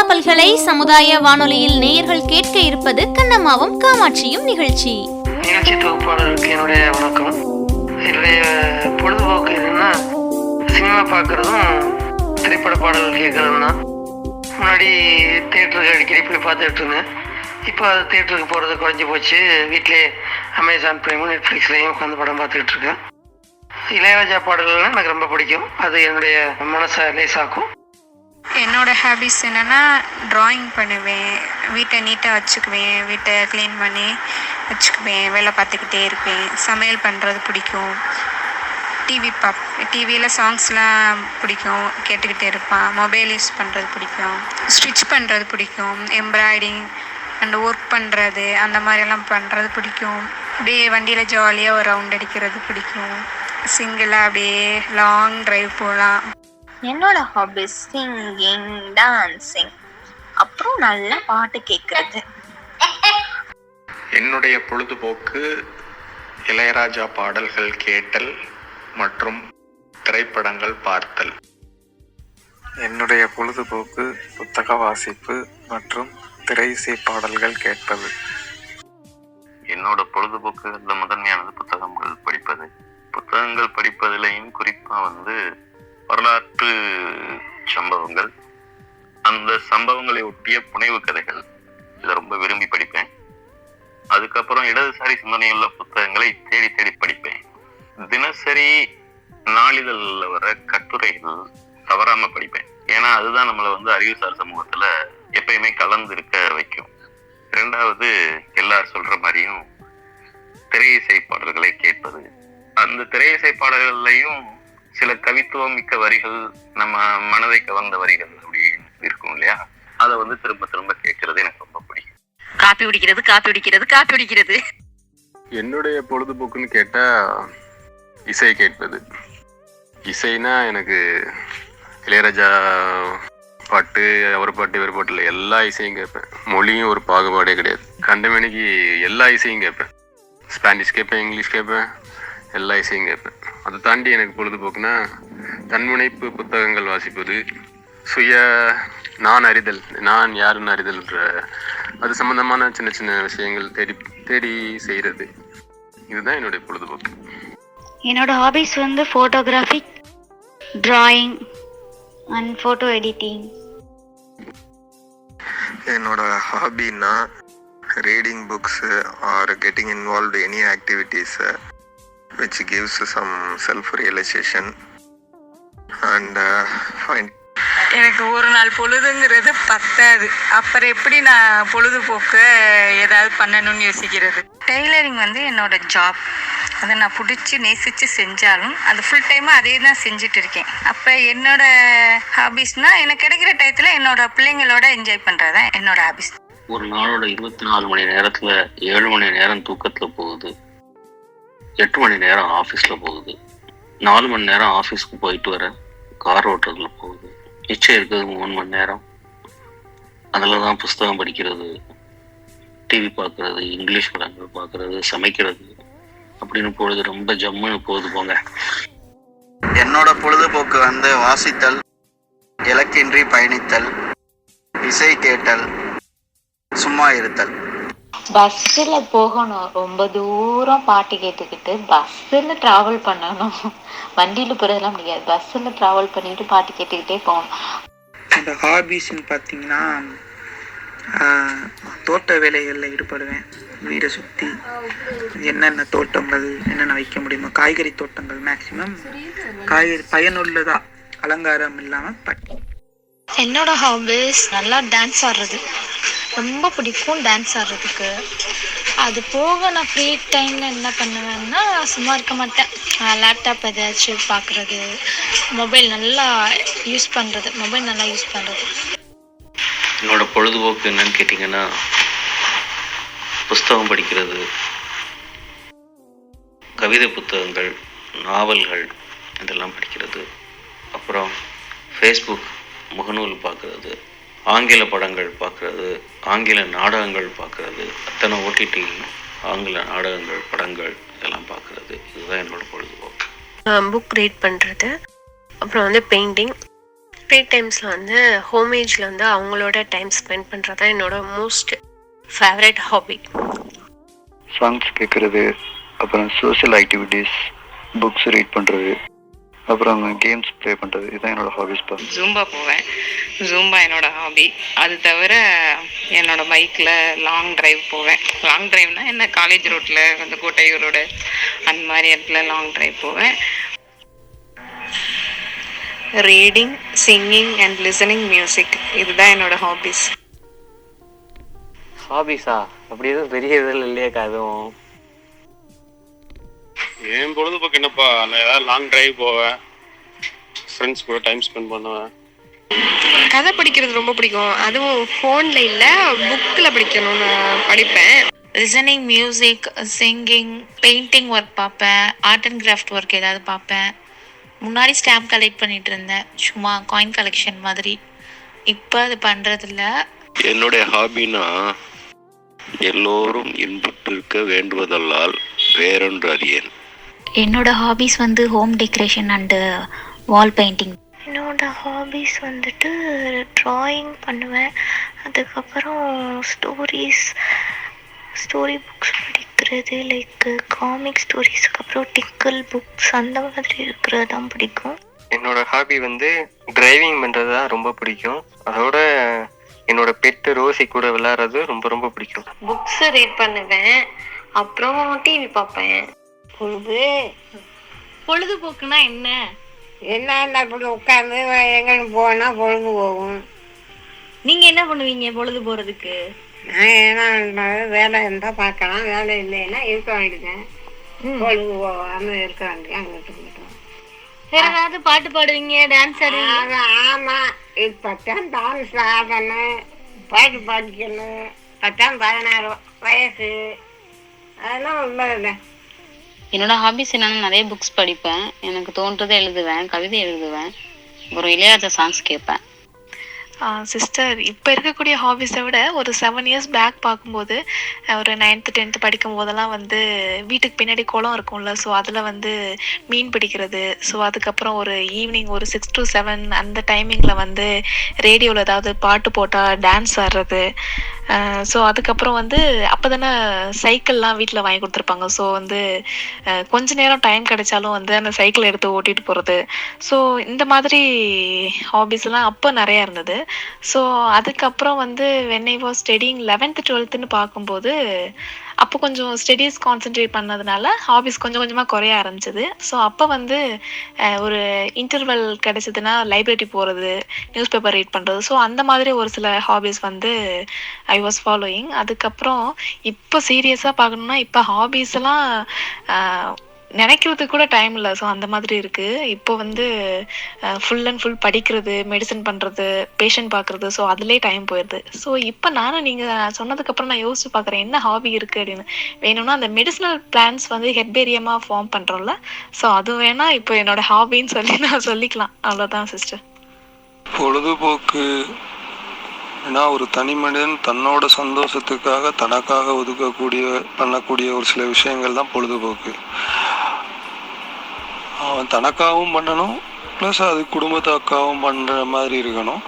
பல்கலை சமுதாய வானொலியில் நேயர்கள் கேட்க இருப்பது கண்ணம்மாவும் காமாட்சியும் நிகழ்ச்சி தொகுப்பாளருக்கு என்னுடைய வணக்கம். என்னுடைய பொழுதுபோக்கு என்னன்னா சினிமா பார்க்கறதும் திரைப்பட பாடல்கள் கேட்கறதும் தான். முன்னாடி தியேட்டருக்கு அடிக்கடி போய் பார்த்துட்டு இருந்தேன். இப்போ அது தியேட்டருக்கு போகிறது குறைஞ்சி போச்சு. வீட்டிலே அமேசான் பிரைமும் நெட்ஃப்ளிக்ஸ்லையும் உட்காந்து படம் பார்த்துக்கிட்டு இருக்கேன். இளையராஜா பாடல்கள்லாம் எனக்கு ரொம்ப பிடிக்கும். அது என்னுடைய மனசை லேசாக்கும். என்னோட ஹாபிஸ் என்னென்னா ட்ராயிங் பண்ணுவேன், வீட்டை நீட்டாக வச்சுக்குவேன், வீட்டை க்ளீன் பண்ணி வச்சுக்குவேன், வேலை பார்த்துக்கிட்டே இருப்பேன், சமையல் பண்ணுறது பிடிக்கும், டிவியில் சாங்ஸ்லாம் பிடிக்கும், கேட்டுக்கிட்டே இருப்பேன், மொபைல் யூஸ் பண்ணுறது பிடிக்கும், ஸ்டிச் பண்ணுறது பிடிக்கும், எம்ப்ராய்டிங் அண்ட் ஒர்க் பண்ணுறது அந்த மாதிரியெல்லாம் பண்ணுறது பிடிக்கும். அப்படியே வண்டியில் ஜாலியாக ஒரு ரவுண்ட் அடிக்கிறது பிடிக்கும். சிங்கிளாக அப்படியே லாங் ட்ரைவ் போகலாம். என்னோட ஹாபிஸ் சிங்கிங், டான்சிங், அப்புறம் நல்ல பாட்டு கேட்கறது. என்னுடைய பொழுதுபோக்கு இளையராஜா பாடல்கள் கேட்டல் மற்றும் திரைப்படங்கள் பார்த்தல். என்னுடைய பொழுதுபோக்கு புத்தக வாசிப்பு மற்றும் திரையிசை பாடல்கள் கேட்பது. என்னோட பொழுதுபோக்கு முதன்மையானது புத்தகங்கள் படிப்பது. புத்தகங்கள் படிப்பதிலையும் குறிப்பாக வரலாற்று சம்பவங்கள், அந்த சம்பவங்களை ஒட்டிய புனைவு கதைகள், இதை ரொம்ப விரும்பி படிப்பேன். அதுக்கப்புறம் இடதுசாரி சிந்தனையுள்ள புத்தகங்களை தேடி தேடி படிப்பேன். தினசரி நாளிதழில் வர கட்டுரைகள் தவறாம படிப்பேன். ஏன்னா அதுதான் நம்மளை அறிவுசார் சமூகத்துல எப்பயுமே கலந்து இருக்க வைக்கும். இரண்டாவது, எல்லாரும் சொல்ற மாதிரியும் திரையிசை பாடல்களை கேட்பது. அந்த திரையிசை பாடல்கள்லையும் சில கவித்துவம் மிக்க வரிகள், நம்ம மனதை கவர்ந்த வரிகள் அப்படி இருக்கும் இல்லையா, அதை திரும்ப திரும்ப கேட்கறது எனக்கு ரொம்ப பிடிக்கும். காப்பி குடிக்கிறது. என்னுடைய பொழுதுபோக்குன்னு கேட்டா இசை கேட்பது. இசைனா எனக்கு இளையராஜா பாட்டு, அவர் பாட்டு, இவர் பாட்டு இல்லை, எல்லா இசையும் கேட்பேன். மொழியும் ஒரு பாகுபாடே கிடையாது. கண்டமேனிக்கு எல்லா இசையும் கேட்பேன். ஸ்பானிஷ் கேட்பேன், இங்கிலீஷ் கேட்பேன், எல்லா இசையும் கேட்பேன். அதை தாண்டி எனக்கு பொழுதுபோக்குனா தன்முனைப்பு புத்தகங்கள் வாசிப்பது, சுய நான் அறிதல், நான் யாருன்னு அறிதல்ன்ற அது சம்பந்தமான சின்ன சின்ன விஷயங்கள் தேடி தேடி செய்கிறது. இதுதான் என்னுடைய பொழுதுபோக்கு. என்னோட hobbies photography, drawing and photo editing. என்னோட ஹாபின்னா reading books or getting involved any activities which gives some self realization and find. எனக்கு ஒரு நாள் பொழுதுங்கிறது பத்தாது. அப்புறம் எப்படி நான் பொழுதுபோக்கு ஏதாவது பண்ணணும்னு யோசிக்கிறது. டெய்லரிங் என்னோட ஜாப். அதை நான் பிடிச்சி நேசித்து செஞ்சாலும் அது ஃபுல் டைமாக அதே தான் செஞ்சுட்டு இருக்கேன். அப்போ என்னோட ஹாபிஸ்னால் எனக்கு கிடைக்கிற டயத்தில் என்னோட பிள்ளைங்களோட என்ஜாய் பண்ணுறது தான் என்னோட ஹாபிஸ். ஒரு நாளோட 24 மணி நேரத்தில் 7 மணி நேரம் தூக்கத்தில் போகுது, 8 மணி நேரம் ஆஃபீஸில் போகுது, 4 மணி நேரம் ஆஃபீஸ்க்கு போயிட்டு வர கார் ஓட்டுறதுல போகுது, மிச்சம் இருக்கிறது 3 மணி நேரம். அதில் தான் புஸ்தகம் படிக்கிறது, டிவி பார்க்குறது, இங்கிலீஷ் படங்கள் பார்க்குறது, சமைக்கிறது அப்படின்னு பொழுது ரொம்ப ஜம்முன்னு போகுது போங்க. என்னோட பொழுதுபோக்கு வாசித்தல், இலக்கின்றி பயணித்தல், இசை கேட்டல், சும்மா இருத்தல். பஸ்ஸில் போகணும், ரொம்ப தூரம் பாட்டு கேட்டுக்கிட்டு பஸ்ஸில் ட்ராவல் பண்ணணும். வண்டியில் போகிறதுலாம் முடியாது, பஸ்ஸில் ட்ராவல் பண்ணிட்டு பாட்டு கேட்டுக்கிட்டே போகணும். இந்த ஹாபிஸ்ன்னு பார்த்தீங்கன்னா தோட்ட வேலைகளில் ஈடுபடுவேன். வீடை சுற்றி என்னென்ன தோட்டங்கள் என்னென்ன வைக்க முடியுமோ, காய்கறி தோட்டங்கள் மேக்சிமம் காய்கறி பயனுள்ளதாக அலங்காரம் இல்லாமல். என்னோட ஹாபிஸ் நல்லா டான்ஸ் ஆடுறது, ரொம்ப பிடிக்கும் டான்ஸ் ஆடுறதுக்கு. அது போக நான் ஃப்ரீ டைமில் என்ன பண்ணுவேன்னா, சும்மா இருக்க மாட்டேன், லேப்டாப் ஏதாச்சும் பார்க்குறது, மொபைல் நல்லா யூஸ் பண்ணுறது. என்னோட பொழுதுபோக்கு என்னன்னு கேட்டிங்கன்னா, புஸ்தகம் படிக்கிறது, கவிதை புத்தகங்கள், நாவல்கள் இதெல்லாம் படிக்கிறது. அப்புறம் ஃபேஸ்புக் முகநூல் பார்க்குறது, ஆங்கில படங்கள் பார்க்குறது, ஆங்கில நாடகங்கள் பார்க்குறது, அத்தனை ஓடிடி ஆங்கில நாடகங்கள், படங்கள் இதெல்லாம் பார்க்குறது. இதுதான் என்னோட பொழுதுபோக்கு. புக் ரீட் பண்ணுறது, அப்புறம் வந்து பெயிண்டிங். ஃப்ரீ டைம்ஸில் வந்து ஹோமேஜில் வந்து அவங்களோட டைம் ஸ்பெண்ட் பண்ணுறது தான் என்னோட மோஸ்ட் ஃபேவரட் ஹாபி. சாங்ஸ் கேட்குறது, அப்புறம் சோஷியல் ஆக்டிவிட்டீஸ், புக்ஸ் ரீட் பண்ணுறது, அப்புறம் கேம்ஸ் ப்ளே பண்ணுறது, இதுதான் என்னோடய ஹாபிஸ். ஜூம்பா போவேன். ஜூம்பா என்னோட ஹாபி. அது தவிர என்னோட பைக்கில் லாங் டிரைவ் போவேன். லாங் டிரைவ்னா என்ன, காலேஜ் ரோட்டில் அந்த கோட்டையூர் ரோடு அந்த மாதிரி இடத்துல லாங் டிரைவ் போவேன். Reading, singing and listening music, இதுதான் என்னோட ஹாபிஸ். ஹாபிஸா? அப்படி எதுவும் பெரிய இதில் இல்லையாக்கா எதுவும்? என் பொழுதுபோக்கு என்னப்பா, நான் ஏதாவது லாங் டிரைவ் போவேன், ஃப்ரெண்ட்ஸ் கூட டைம் ஸ்பெண்ட் பண்ணுவேன். கதை படிக்கிறது ரொம்ப பிடிக்கும். அதுவும் ஃபோனில் இல்லை, புக்கில் படிக்கணும்னு படிப்பேன். Listening music, singing, painting work பார்ப்பேன், ஆர்ட் அண்ட் கிராஃப்ட் ஒர்க் ஏதாவது பார்ப்பேன். முன்னாடி ஸ்டாம்ப் கலெக்ட் பண்ணிட்டு இருந்தேன், சும்மா காயின் கலெக்ஷன் மாதிரி. இப்போ அது பண்ணுறதில்ல. என்னுடைய ஹாபினா எல்லோரும் இன்புற்றிருக்க வேண்டுவதல்லால் வேறொன்று அறியேன். என்னோட ஹாபிஸ் வந்து home decoration and wall painting. என்னோட ஹாபிஸ் வந்துட்டு ட்ராயிங் பண்ணுவேன். அதுக்கப்புறம் ஸ்டோரி புக்ஸ் படிக்கிறது, லைக் காமிக் ஸ்டோரிஸ்க்கு அப்புறம் டிக்கல் புக்ஸ் அந்த மாதிரி இருக்கிறது தான் பிடிக்கும். என்னோட ஹாபி வந்து டிரைவிங் பண்ணுறது தான் ரொம்ப பிடிக்கும். அதோட என்னோட பெட்டு ரோசி கூட விளையாடுறது ரொம்ப ரொம்ப பிடிக்கும். புக்ஸ் ரீட் பண்ணுவேன், அப்புறம் டிவி பார்ப்பேன். பொழுதுபோக்குனா என்ன? என்ன இப்படி உட்காந்து எங்கன்னு போனால் பொழுது போகும். நீங்கள் என்ன பண்ணுவீங்க பொழுது போகிறதுக்கு? நான் என்ன வேலை இருந்தால் பார்க்கலாம், வேலை இல்லைன்னா இருக்க வேண்டியதுதான். பொழுது போகாமல் இருக்க வேண்டியது அங்கிட்டு. வேற ஏதாவது பாட்டு பாடுவீங்க, டான்ஸ் ஆடுவீங்க? ஆமாம், இப்போத்தான் டான்ஸ் ஆடணும், பாட்டு பாடிக்கணும். 16 வயசு, அதெல்லாம் உண்மையில்லை. என்னோட ஹாபிஸ் என்னன்னா, நிறைய புக்ஸ் படிப்பேன், எனக்கு தோன்றதை எழுதுவேன், கவிதை எழுதுவேன், அப்புறம் இளையராஜா சாங்ஸ் கேட்பேன். சிஸ்டர், இப்போ இருக்கக்கூடிய ஹாபிஸை விட ஒரு 7 இயர்ஸ் பேக் பார்க்கும்போது, ஒரு 9th 10th படிக்கும் போதெல்லாம் வந்து வீட்டுக்கு பின்னாடி குளம் இருக்கும்ல, ஸோ அதில் வந்து மீன் பிடிக்கிறது. ஸோ அதுக்கப்புறம் ஒரு ஈவினிங் ஒரு 6 to 7 அந்த டைமிங்கில் வந்து ரேடியோவில் ஏதாவது பாட்டு போட்டால் டான்ஸ் ஆடுறது. ஸோ அதுக்கப்புறம் வந்து அப்போ தானே சைக்கிள்லாம் வீட்டில் வாங்கி கொடுத்துருப்பாங்க. ஸோ வந்து கொஞ்ச நேரம் டைம் கிடைச்சாலும் வந்து அந்த சைக்கிள் எடுத்து ஓட்டிகிட்டு போகிறது. ஸோ இந்த மாதிரி ஹாபிஸ்லாம் அப்போ நிறையா இருந்தது. ஸோ அதுக்கப்புறம் வந்து when I was studying 11th 12th பார்க்கும்போது, அப்போ கொஞ்சம் ஸ்டடீஸ் கான்சென்ட்ரேட் பண்ணதுனால ஹாபிஸ் கொஞ்சம் கொஞ்சமாக குறைய ஆரம்பிச்சது. ஸோ அப்போ வந்து ஒரு இன்டர்வல் கிடைச்சதுன்னா லைப்ரரி போகிறது, நியூஸ் பேப்பர் ரீட் பண்ணுறது, ஸோ அந்த மாதிரி ஒரு சில ஹாபிஸ் வந்து ஐ வாஸ் ஃபாலோயிங். அதுக்கப்புறம் இப்போ சீரியஸாக பார்க்கணுன்னா, இப்போ ஹாபிஸ் எல்லாம் நினைக்கிறதுக்கு கூட டைம் இல்லை. ஸோ அந்த மாதிரி இருக்குது. இப்போ வந்து ஃபுல் அண்ட் ஃபுல் படிக்கிறது, மெடிசன் பண்ணுறது, பேஷண்ட் பார்க்குறது, ஸோ அதுலேயே டைம் போயிடுது. ஸோ இப்போ நானும் நீங்கள் சொன்னதுக்கப்புறம் நான் யோசிச்சு பார்க்குறேன் என்ன ஹாபி இருக்குது அப்படின்னு. வேணும்னா அந்த மெடிசனல் பிளான்ஸ் வந்து ஹெர்பேரியமாக ஃபார்ம் பண்ணுறோம்ல, ஸோ அது வேணால் இப்போ என்னோட ஹாபின்னு சொல்லி நான் சொல்லிக்கலாம். அவ்வளோதான் சிஸ்டர். பொழுதுபோக்கு ஏன்னா ஒரு தனி மனிதன் தன்னோட சந்தோஷத்துக்காக தனக்காக பண்ணக்கூடிய ஒரு சில விஷயங்கள் தான் பொழுதுபோக்கு. அவன் தனக்காகவும் பண்ணணும், ப்ளஸ் அது குடும்பத்தாக்காகவும் பண்ணுற மாதிரி இருக்கணும்.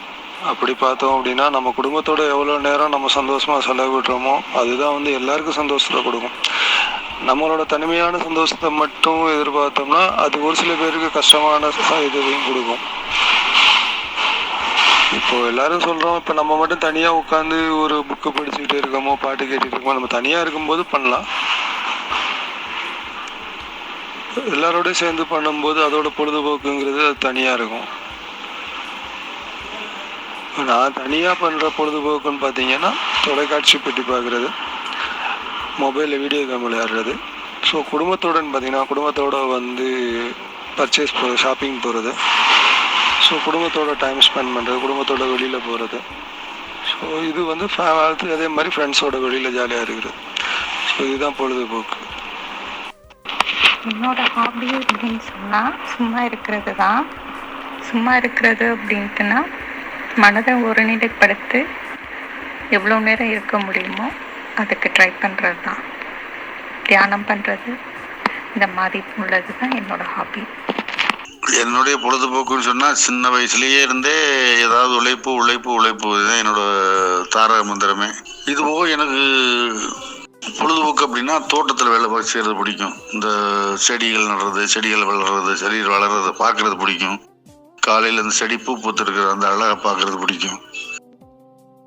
அப்படி பார்த்தோம் அப்படின்னா நம்ம குடும்பத்தோட எவ்வளோ நேரம் நம்ம சந்தோஷமாக செலவிடுறோமோ அதுதான் வந்து எல்லாருக்கும் சந்தோஷத்தை கொடுக்கும். நம்மளோட தனிமையான சந்தோஷத்தை மட்டும் எதிர்பார்த்தோம்னா அது ஒரு சில பேருக்கு கஷ்டமான இதையும் கொடுக்கும். இப்போ எல்லாரும் சொல்கிறோம், இப்போ நம்ம மட்டும் தனியாக உட்காந்து ஒரு புக்கு படிச்சுக்கிட்டு இருக்கோமோ, பாட்டு கேட்டுட்டு இருக்கோமோ, நம்ம தனியாக இருக்கும்போது பண்ணலாம். எல்லாரோடையும் சேர்ந்து பண்ணும்போது அதோட பொழுதுபோக்குங்கிறது அது தனியாக இருக்கும். நான் தனியாக பண்ணுற பொழுதுபோக்குன்னு பார்த்தீங்கன்னா தொலைக்காட்சி பெட்டி பார்க்குறது, மொபைலில் வீடியோ கேம் விளையாடுறது. ஸோ குடும்பத்தோடன்னு பார்த்தீங்கன்னா குடும்பத்தோடு வந்து பர்ச்சேஸ் ஷாப்பிங் போகிறது, ஸோ குடும்பத்தோட டைம் ஸ்பெண்ட் பண்ணுறது, குடும்பத்தோட வெளியில் போகிறது. ஸோ ஸோ இது வந்து அதே மாதிரி ஃப்ரெண்ட்ஸோட வெளியில் ஜாலியாக இருக்கிறது. ஸோ இதுதான் பொழுதுபோக்கு. என்னோட ஹாபி அப்படின்னு சொன்னால் சும்மா இருக்கிறது தான். சும்மா இருக்கிறது அப்படின்ட்டுனா மனதை ஒருநிலைப்படுத்தி எவ்வளோ நேரம் இருக்க முடியுமோ அதுக்கு ட்ரை பண்ணுறது தான். தியானம் பண்ணுறது இந்த மாதிரி உள்ளது தான் என்னோட ஹாபி. என்னுடைய பொழுதுபோக்குன்னு சொன்னால் சின்ன வயசுலேயே இருந்தே ஏதாவது உழைப்பு இதுதான் என்னோட தாரக மந்திரமே. இதுபோக எனக்கு பொழுதுபோக்கு அப்படின்னா தோட்டத்தில் வேலை செய்கிறது பிடிக்கும். இந்த செடிகள் நடுறது, செடிகள் வளர்றது, செடிகள் வளர்றதை பார்க்குறது பிடிக்கும். காலையில் இந்த செடி பூ பூத்துருக்கிற அந்த அழகை பார்க்குறது பிடிக்கும்.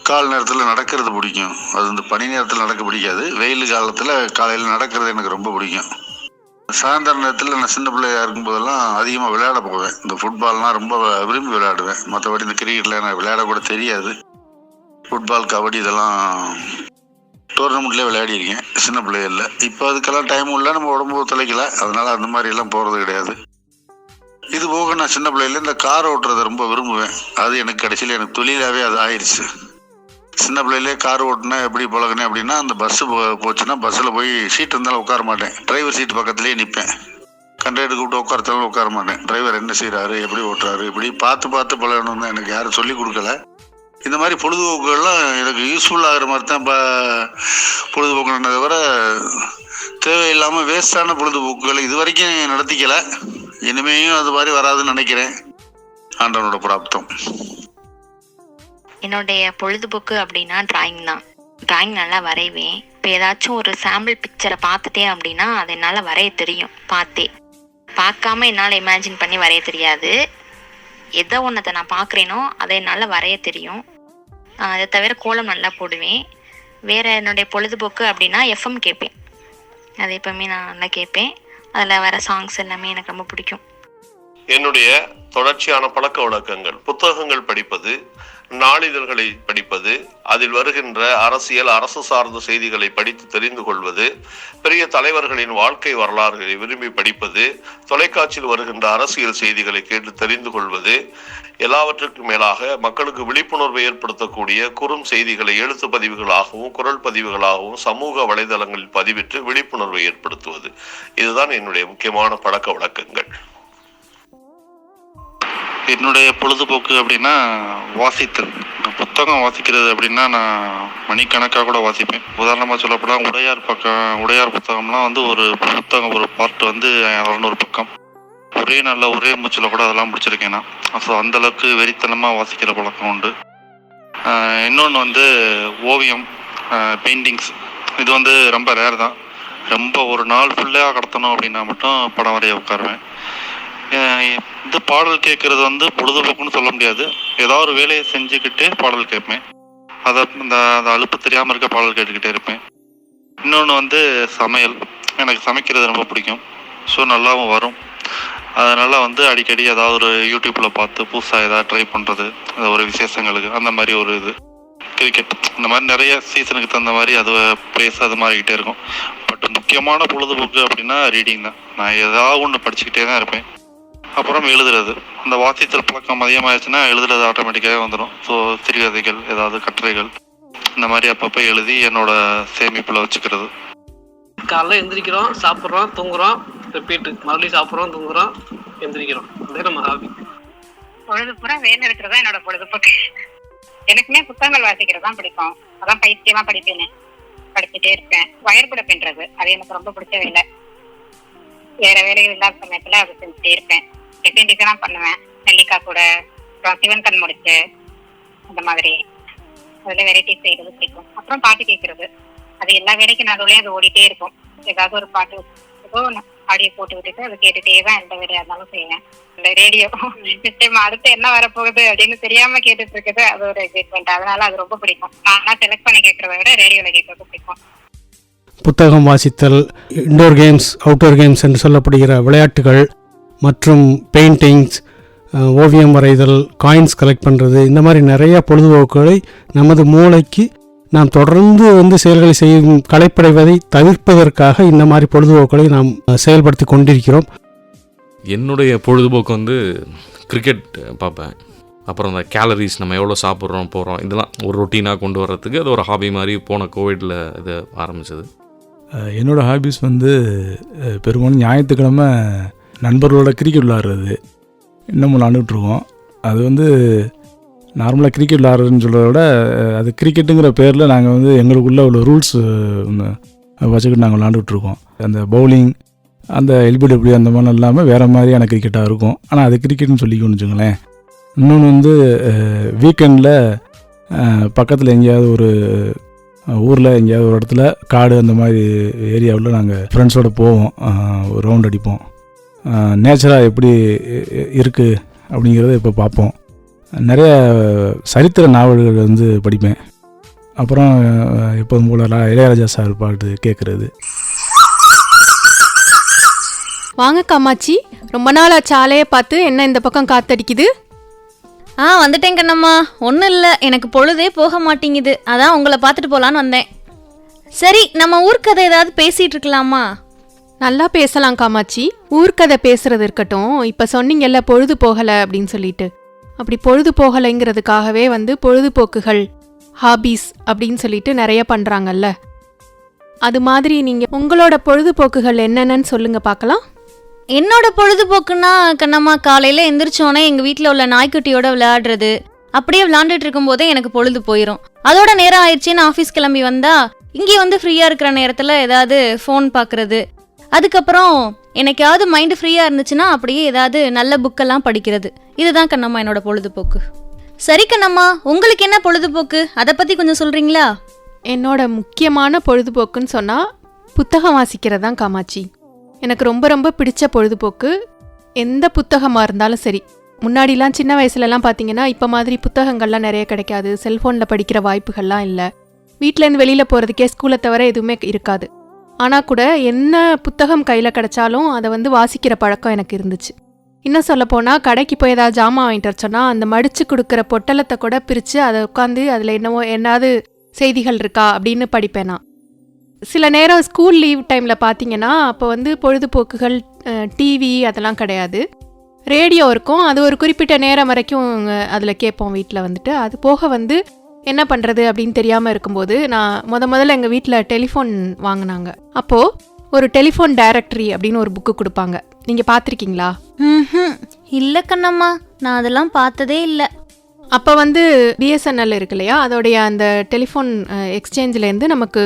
காலை நேரத்தில் நடக்கிறது பிடிக்கும். அது இந்த பனி நேரத்தில் நடக்க பிடிக்காது. வெயில் காலத்தில் காலையில் நடக்கிறது எனக்கு ரொம்ப பிடிக்கும். சாயந்தர நேரத்தில் நான் சின்ன பிள்ளையா இருக்கும்போதெல்லாம் அதிகமாக விளையாட போவேன். இந்த ஃபுட்பால்னால் ரொம்ப விரும்பி விளையாடுவேன். மற்றபடி இந்த கிரிக்கெட்டில் எனக்கு விளையாடக்கூட தெரியாது. ஃபுட்பால், கபடி இதெல்லாம் டோர்னமெண்ட்லேயே விளையாடிருக்கேன் சின்ன பிள்ளைகளில். இப்போ அதுக்கெல்லாம் டைமும் இல்லை, நம்ம உடம்பு ஒத்துழைக்கல, அதனால் அந்த மாதிரி எல்லாம் போகிறது கிடையாது. இது போக நான் சின்ன பிள்ளையில இந்த கார் ஓட்டுறதை ரொம்ப விரும்புவேன். அது எனக்கு கடைசியில் எனக்கு தொழிலாகவே அது ஆயிடுச்சு. சின்ன பிள்ளையிலே கார் ஓட்டுனா எப்படி பழகினேன் அப்படின்னா, அந்த பஸ்ஸு போச்சுன்னா பஸ்ஸில் போய் சீட் இருந்தாலும் உட்கார மாட்டேன். டிரைவர் சீட் பக்கத்துலேயே நிற்பேன். கண்டக்டர் கூப்பிட்டு உட்காரத்தாலும் உட்கார மாட்டேன். டிரைவர் என்ன செய்கிறாரு, எப்படி ஓட்டுறாரு, இப்படி பார்த்து பழகணும் தான். எனக்கு யாரும் சொல்லிக் கொடுக்கல. இந்த மாதிரி பொழுதுபோக்குகள்லாம் எனக்கு யூஸ்ஃபுல் ஆகிற மாதிரி தான் பொழுதுபோக்குனதை தவிர தேவையில்லாமல் வேஸ்டான பொழுதுபோக்குகளை இது வரைக்கும் நடத்திக்கல. இனிமேயும் அது மாதிரி வராதுன்னு நினைக்கிறேன். ஆண்டவனோட பிராப்தம். என்னுடைய பொழுதுபோக்கு அப்படின்னா டிராயிங் தான். டிராயிங் நல்லா வரைவேன். இப்போ ஏதாச்சும் ஒரு சாம்பிள் பிக்சரை பார்த்துட்டேன் அப்படின்னா அதை என்னால் வரைய தெரியும். பார்க்காம என்னால் இமேஜின் பண்ணி வரைய தெரியாது. எதை ஒன்றத்தை நான் பார்க்குறேனோ அதை என்னால் வரைய தெரியும். அதை தவிர கோலம் நல்லா போடுவேன். வேறு என்னுடைய பொழுதுபோக்கு அப்படின்னா எஃப்எம் கேட்பேன். அது எப்பவுமே நான் நல்லா கேட்பேன். அதில் வர சாங்ஸ் எல்லாமே எனக்கு ரொம்ப பிடிக்கும். என்னுடைய தொடர்ச்சியான பழக்க வழக்கங்கள் புத்தகங்கள் படிப்பது, நாளிதழ்களை படிப்பது, அதில் வருகின்ற அரசியல், அரசு சார்ந்த செய்திகளை படித்து தெரிந்து கொள்வது, பெரிய தலைவர்களின் வாழ்க்கை வரலாறுகளை விரும்பி படிப்பது, தொலைக்காட்சியில் வருகின்ற அரசியல் செய்திகளை கேட்டு தெரிந்து கொள்வது, எல்லாவற்றுக்கும் மேலாக மக்களுக்கு விழிப்புணர்வை ஏற்படுத்தக்கூடிய குறும் செய்திகளை எழுத்து பதிவுகளாகவும் குரல் பதிவுகளாகவும் சமூக வலைதளங்களில் பதிவிட்டு விழிப்புணர்வை ஏற்படுத்துவது. இதுதான் என்னுடைய முக்கியமான பழக்க வழக்கங்கள். என்னுடைய பொழுதுபோக்கு அப்படின்னா வாசித்தல். புத்தகம் வாசிக்கிறது அப்படின்னா நான் மணிக்கணக்காக கூட வாசிப்பேன். உதாரணமாக சொல்லப்போனால் உடையார் புத்தகம்லாம் வந்து ஒரு புத்தகம், ஒரு பார்ட் வந்து 600 பக்கம். ஒரே நாளில் ஒரே மூச்சில் கூட அதெல்லாம் முடிச்சிருக்கேன் நான். ஸோ அந்தளவுக்கு வெறித்தனமாக வாசிக்கிற பழக்கம் உண்டு. இன்னொன்று வந்து ஓவியம், பெயிண்டிங்ஸ். இது வந்து ரொம்ப ரேர் தான். ரொம்ப ஒரு நாள் ஃபுல்லாக கடத்தணும் அப்படின்னா மட்டும் படம் வரைய உட்காருவேன். இந்த பாடல் கேட்குறது வந்து பொழுதுபோக்குன்னு சொல்ல முடியாது. ஏதாவது ஒரு வேலையை செஞ்சுக்கிட்டு பாடல் கேட்பேன். அந்த அலுப்பு தெரியாமல் இருக்க பாடல் கேட்டுக்கிட்டே இருப்பேன். இன்னொன்று வந்து சமையல். எனக்கு சமைக்கிறது ரொம்ப பிடிக்கும். ஸோ நல்லாவும் வரும். அதனால் வந்து அடிக்கடி ஏதாவது ஒரு யூடியூப்பில் பார்த்து புதுசாக ஏதாவது ட்ரை பண்ணுறது, ஒரு விசேஷங்களுக்கு அந்த மாதிரி ஒரு இது. கிரிக்கெட் இந்த மாதிரி நிறைய சீசனுக்கு தகுந்த மாதிரி அது பிளேஸ் அது மாறிக்கிட்டே இருக்கும். பட் முக்கியமான பொழுதுபோக்கு அப்படின்னா ரீடிங் தான். நான் ஏதாவது ஒன்று படிச்சுக்கிட்டே தான் இருப்பேன். அப்புறம் எழுதுறது. அந்த வாசித்தல் பழக்கம் அதிகமாகிடுச்சுன்னா எழுதுறது ஆட்டோமேட்டிக்காகவே வந்துடும். ஸோ சிறுகதைகள், ஏதாவது கட்டுரைகள், இந்த மாதிரி அப்பப்போ எழுதி என்னோட சேமிப்பில் வச்சுக்கிறது. காலைல எந்திரிக்கிறோம், சாப்பிட்றோம், தூங்குறோம், ரிப்பீட்டு. மறுபடியும் சாப்பிட்றோம், தூங்குறோம், எந்திரிக்கிறோம். அதே நம்ம ஹாபி. பொழுதுபூரா வேலை இருக்கிறதா என்னோட பொழுதுபோக்கு. எனக்குமே புத்தகங்கள் வாசிக்கிறது தான் பிடிக்கும். அதான் பைத்தியமா படிப்பேன்னு படிச்சுட்டே இருப்பேன். வயர் கூட பின்றது அது எனக்கு ரொம்ப பிடிச்ச வேலை. வேற வேலைகள் இல்லாத சமயத்துல அதை செஞ்சுட்டே இருப்பேன். டிசைன் பண்ணுவேன். நெல்லிக்காய் கூட, அப்புறம் சிவன் கண் முடிச்சு, அந்த மாதிரி அதுல வெரைட்டிஸ் செய்யறது பிடிக்கும். அப்புறம் பாட்டு கேட்கறது. அது எல்லா வேலைக்கும் நடுவுலயும் அது ஓடிட்டே இருக்கும். ஏதாவது ஒரு பாட்டு ஏதோ ஆடியோ போட்டு விட்டுட்டு அதை கேட்டுட்டே தான் எந்த வேலையா இருந்தாலும் செய்வேன். இந்த ரேடியோ நிச்சயமா அடுத்து என்ன வரப்போகுது அப்படின்னு தெரியாம கேட்டுட்டு இருக்குது. அது ஒரு எக்ஸைட்மெண்ட். அதனால அது ரொம்ப பிடிக்கும். நானா செலக்ட் பண்ணி கேட்கறத விட ரேடியோல கேட்கறது பிடிக்கும். புத்தகம் வாசித்தல், இன்டோர் கேம்ஸ், அவுட்டோர் கேம்ஸ் என்று சொல்லப்படுகிற விளையாட்டுகள் மற்றும் பெயிண்டிங்ஸ், ஓவியம் வரைதல், காயின்ஸ் கலெக்ட் பண்ணுறது, இந்த மாதிரி நிறையா பொழுதுபோக்குகளை நமது மூளைக்கு நாம் தொடர்ந்து செயல்களை செய்யும் களைப்படைவதை தவிர்ப்பதற்காக இந்த மாதிரி பொழுதுபோக்குகளை நாம் செயல்படுத்தி கொண்டிருக்கிறோம். என்னுடைய பொழுதுபோக்கு வந்து கிரிக்கெட் பார்ப்பேன். அப்புறம் அந்த கேலரிஸ் நம்ம எவ்வளோ சாப்பிட்றோம் போகிறோம் இதெல்லாம் ஒரு ரொட்டீனாக கொண்டு வர்றதுக்கு அது ஒரு ஹாபி மாதிரி போன கோவிடில் இது ஆரம்பிச்சது. என்னோடய ஹாபிஸ் வந்து பெரும்பாலும் ஞாயிற்றுக்கிழமை நண்பர்களோட கிரிக்கெட் விளாட்றது இன்னமும் விளாண்டுட்ருக்கோம். அது வந்து நார்மலாக கிரிக்கெட் விளாட்றதுன்னு சொல்கிறத விட அது கிரிக்கெட்டுங்கிற பேரில் நாங்கள் வந்து எங்களுக்குள்ளே உள்ள ரூல்ஸ் ஒன்று வச்சுக்கிட்டு நாங்கள் விளாண்டுட்ருக்கோம். அந்த பவுலிங் அந்த எல்பிடபிள்யூ அந்த மாதிரிலாம் இல்லாமல் வேறு மாதிரியான கிரிக்கெட்டாக இருக்கும். ஆனால் அது கிரிக்கெட்னு சொல்லிக்கணும்னு வச்சுங்களேன். இன்னொன்று வந்து வீக்கெண்டில் பக்கத்தில் எங்கேயாவது ஒரு ஊரில் எங்கேயாவது ஒரு இடத்துல காடு அந்த மாதிரி ஏரியாவில் நாங்கள் ஃப்ரெண்ட்ஸோடு போவோம், ஒரு ரவுண்ட் அடிப்போம். நேச்சராக எப்படி இருக்குது அப்படிங்கிறத இப்போ பார்ப்போம். நிறைய சரித்திர நாவல்கள் வந்து படிப்பேன். அப்புறம் எப்போதும் போல இளையராஜா சார் பாட்டு கேட்குறது. வாங்க காமாட்சி, ரொம்ப நாள் சாலையை பார்த்து என்ன இந்த பக்கம் காத்தடிக்குது? வந்துட்டேன் கண்ணம்மா. ஒன்றும் இல்லை, எனக்கு பொழுதே போக மாட்டேங்குது, அதான் உங்களை பார்த்துட்டு போகலான்னு வந்தேன். சரி, நம்ம ஊர்க்கதை ஏதாவது பேசிகிட்டு இருக்கலாமா? நல்லா பேசலாம் காமாட்சி. ஊர்க்கதை பேசுறது இருக்கட்டும். இப்போ சொன்னீங்கல்ல பொழுது போகலை அப்படின்னு சொல்லிட்டு, அப்படி பொழுது போகலைங்கிறதுக்காகவே வந்து பொழுதுபோக்குகள் ஹாபீஸ் அப்படின்னு சொல்லிட்டு நிறைய பண்ணுறாங்கல்ல. அது மாதிரி நீங்கள் உங்களோட பொழுதுபோக்குகள் என்னென்னு சொல்லுங்க பார்க்கலாம். என்னோட பொழுதுபோக்குன்னா கண்ணம்மா, காலையில் எந்திரிச்சோன்னே எங்கள் வீட்டில் உள்ள நாய்க்குட்டியோட விளையாடுறது. அப்படியே விளையாண்டுட்டு இருக்கும்போதே எனக்கு பொழுது போயிடும். அதோட நேரம் ஆயிடுச்சுன்னு ஆஃபீஸ் கிளம்பி வந்தா இங்கே வந்து ஃப்ரீயாக இருக்கிற நேரத்தில் ஏதாவது ஃபோன் பார்க்குறது. அதுக்கப்புறம் எனக்காவது மைண்டு ஃப்ரீயாக இருந்துச்சுன்னா அப்படியே ஏதாவது நல்ல புக்கெல்லாம் படிக்கிறது. இதுதான் கண்ணம்மா என்னோட பொழுதுபோக்கு. சரி கண்ணம்மா, உங்களுக்கு என்ன பொழுதுபோக்கு, அதை பற்றி கொஞ்சம் சொல்கிறீங்களா? என்னோட முக்கியமான பொழுதுபோக்குன்னு சொன்னால் புத்தகம் வாசிக்கிறது தான் காமாட்சி. எனக்கு ரொம்ப ரொம்ப பிடிச்ச பொழுதுபோக்கு. எந்த புத்தகமாக இருந்தாலும் சரி. முன்னாடிலாம் சின்ன வயசுலலாம் பார்த்தீங்கன்னா இப்போ மாதிரி புத்தகங்கள்லாம் நிறைய கிடைக்காது. செல்ஃபோனில் படிக்கிற வாய்ப்புகள்லாம் இல்லை. வீட்டிலேருந்து வெளியில் போகிறதுக்கே ஸ்கூலை தவிர எதுவுமே இருக்காது. ஆனால் கூட என்ன புத்தகம் கையில் கிடைச்சாலும் அதை வந்து வாசிக்கிற பழக்கம் எனக்கு இருந்துச்சு. இன்னும் சொல்லப்போனால் கடைக்கு போய் ஏதாவது ஜாமான் வாங்கிட்டு வர சொன்னால் அந்த மடித்து கொடுக்குற பொட்டலத்தை கூட பிரித்து அதை உட்காந்து அதில் என்னது செய்திகள் இருக்கா அப்படின்னு படிப்பேன் நான். சில நேரம் ஸ்கூல் லீவ் டைமில் பார்த்தீங்கன்னா அப்போ வந்து பொழுதுபோக்குகள் டிவி அதெல்லாம் கிடையாது. ரேடியோ இருக்கும், அது ஒரு குறிப்பிட்ட நேரம் வரைக்கும் அதில் கேட்போம் வீட்டில் வந்துட்டு. அது போக வந்து என்ன பண்ணுறது அப்படின்னு தெரியாமல் இருக்கும்போது நான் முதல்ல எங்கள் வீட்டில் டெலிஃபோன் வாங்கினாங்க. அப்போது ஒரு டெலிஃபோன் டைரக்டரி அப்படின்னு ஒரு புக்கு கொடுப்பாங்க. நீங்கள் பார்த்துருக்கீங்களா? இல்லை கண்ணம்மா, நான் அதெல்லாம் பார்த்ததே இல்லை. அப்போ வந்து பிஎஸ்என்எல் இருக்கு இல்லையா, அதோடைய அந்த டெலிஃபோன் எக்ஸ்சேஞ்சிலேருந்து நமக்கு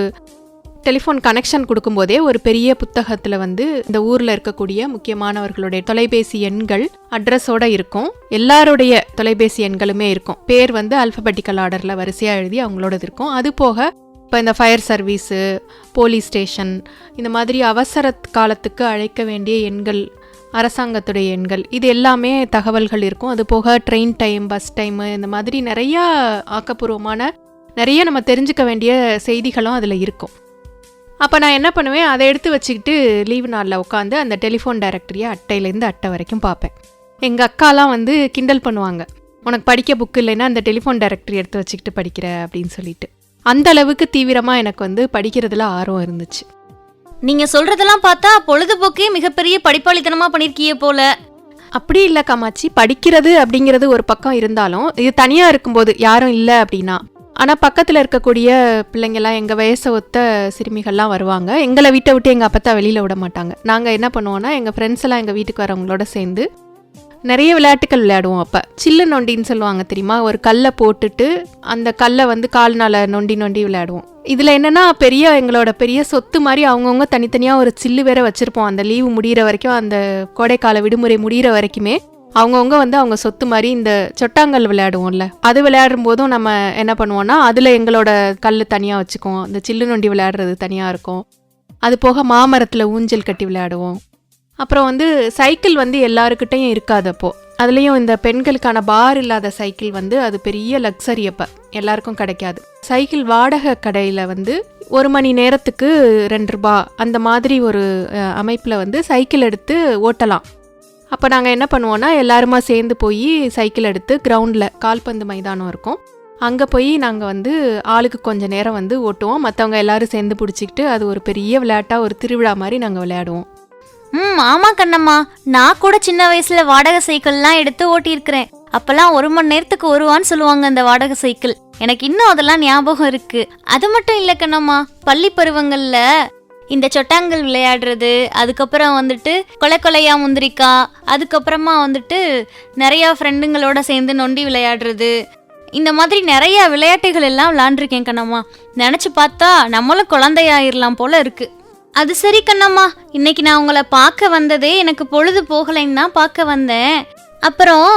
டெலிஃபோன் கனெக்ஷன் கொடுக்கும்போதே ஒரு பெரிய புத்தகத்தில் வந்து இந்த ஊரில் இருக்கக்கூடிய முக்கியமானவர்களுடைய தொலைபேசி எண்கள் அட்ரஸோடு இருக்கும். எல்லாருடைய தொலைபேசி எண்களுமே இருக்கும். பேர் வந்து அல்ஃபபெட்டிக்கல் ஆர்டரில் வரிசையாக எழுதி அவங்களோடது இருக்கும். அது போக இப்போ இந்த ஃபயர் சர்வீஸு, போலீஸ் ஸ்டேஷன், இந்த மாதிரி அவசர காலத்துக்கு அழைக்க வேண்டிய எண்கள், அரசாங்கத்துடைய எண்கள், இது எல்லாமே தகவல்கள் இருக்கும். அது போக ட்ரெயின் டைம், பஸ் டைமு, இந்த மாதிரி நிறையா ஆக்கப்பூர்வமான நிறைய நம்ம தெரிஞ்சுக்க வேண்டிய செய்திகளும் அதில் இருக்கும். அப்போ நான் என்ன பண்ணுவேன், அதை எடுத்து வச்சுக்கிட்டு லீவு நாளில் உட்காந்து அந்த டெலிஃபோன் டைரக்டரியை அட்டையிலேருந்து அட்டை வரைக்கும் பார்ப்பேன். எங்கள் அக்காலாம் வந்து கிண்டல் பண்ணுவாங்க, உனக்கு படிக்க புக்கு இல்லைன்னா அந்த டெலிஃபோன் டைரக்டரி எடுத்து வச்சுக்கிட்டு படிக்கிற அப்படின்னு சொல்லிட்டு. அந்த அளவுக்கு தீவிரமாக எனக்கு வந்து படிக்கிறதுல ஆர்வம் இருந்துச்சு. நீங்கள் சொல்கிறதெல்லாம் பார்த்தா பொழுதுபோக்கே மிகப்பெரிய படிப்பாளித்தனமாக பண்ணியிருக்கீங்க போல. அப்படி இல்லை காமாட்சி, படிக்கிறது அப்படிங்கிறது ஒரு பக்கம் இருந்தாலும் இது தனியாக இருக்கும்போது யாரும் இல்லை அப்படின்னா. ஆனால் பக்கத்தில் இருக்கக்கூடிய பிள்ளைங்கள்லாம் எங்கள் வயசை ஒத்த சிறுமிகள்லாம் வருவாங்க. எங்களை வீட்டை விட்டு எங்கள் அப்பத்தா வெளியில் விட மாட்டாங்க. நாங்கள் என்ன பண்ணுவோன்னா எங்கள் ஃப்ரெண்ட்ஸ் எல்லாம் எங்கள் வீட்டுக்கு வரவங்களோட சேர்ந்து நிறைய விளையாட்டுகள் விளையாடுவோம். அப்போ சில்லு நொண்டின்னு சொல்லுவாங்க தெரியுமா, ஒரு கல்லை போட்டுட்டு அந்த கல்லை வந்து கால்னால் நொண்டி நொண்டி விளையாடுவோம். இதில் என்னென்னா எங்களோட பெரிய சொத்து மாதிரி அவங்கவுங்க தனித்தனியாக ஒரு சில்லு வேற வச்சுருப்போம். அந்த லீவு முடிகிற வரைக்கும், அந்த கோடைக்கால விடுமுறை முடிகிற வரைக்குமே அவங்கவுங்க வந்து அவங்க சொத்து மாதிரி இந்த சொட்டாங்கல் விளையாடுவோம்ல, அது விளையாடும் போதும் நம்ம என்ன பண்ணுவோம்னா அதில் எங்களோட கல் தனியாக வச்சுக்குவோம். இந்த சில்லு நொண்டி விளையாடுறது தனியாக இருக்கும். அது போக மாமரத்தில் ஊஞ்சல் கட்டி விளையாடுவோம். அப்புறம் வந்து சைக்கிள் வந்து எல்லாருக்கிட்டையும் இருக்காது. அப்போது அதுலேயும் இந்த பெண்களுக்கான பார் இல்லாத சைக்கிள் வந்து அது பெரிய லக்ஸரி. அப்போ எல்லாருக்கும் கிடைக்காது. சைக்கிள் வாடகை கடையில் வந்து 1 மணி நேரத்துக்கு 2 ரூபா அந்த மாதிரி ஒரு அமைப்பில் வந்து சைக்கிள் எடுத்து ஓட்டலாம். அப்போ நாங்கள் என்ன பண்ணுவோன்னா எல்லாருமா சேர்ந்து போய் சைக்கிள் எடுத்து கிரவுண்டில் கால்பந்து மைதானம் இருக்கும், அங்கே போய் நாங்கள் வந்து ஆளுக்கு கொஞ்சம் நேரம் வந்து ஓட்டுவோம். மற்றவங்க எல்லோரும் சேர்ந்து பிடிச்சிக்கிட்டு அது ஒரு பெரிய விளையாட்டாக ஒரு திருவிழா மாதிரி நாங்கள் விளையாடுவோம். ஆமாம் கண்ணம்மா, நான் கூட சின்ன வயசில் வாடகை சைக்கிள்லாம் எடுத்து ஓட்டியிருக்கிறேன். அப்பெல்லாம் 1 மணி நேரத்துக்கு 1 ரூபான்னு சொல்லுவாங்க அந்த வாடகை சைக்கிள். எனக்கு இன்னும் அதெல்லாம் ஞாபகம் இருக்கு. அது மட்டும் இல்ல கண்ணம்மா, பள்ளி பருவங்கள்ல இந்த சொட்டாங்கல் விளையாடுறது, அதுக்கப்புறம் வந்துட்டு கொலையா முந்திரிக்கா, அதுக்கப்புறமா வந்துட்டு நிறையா ஃப்ரெண்டுங்களோட சேர்ந்து நொண்டி விளையாடுறது, இந்த மாதிரி நிறைய விளையாட்டுகள் எல்லாம் விளையாண்டுருக்கேன் கண்ணம்மா. நினச்சி பார்த்தா நம்மளும் குழந்தையாயிரலாம் போல இருக்கு. அது சரி கண்ணம்மா, இன்னைக்கு நான் உங்களை பார்க்க வந்ததே எனக்கு பொழுது போகலைன்னு தான் பார்க்க வந்தேன். அப்புறம்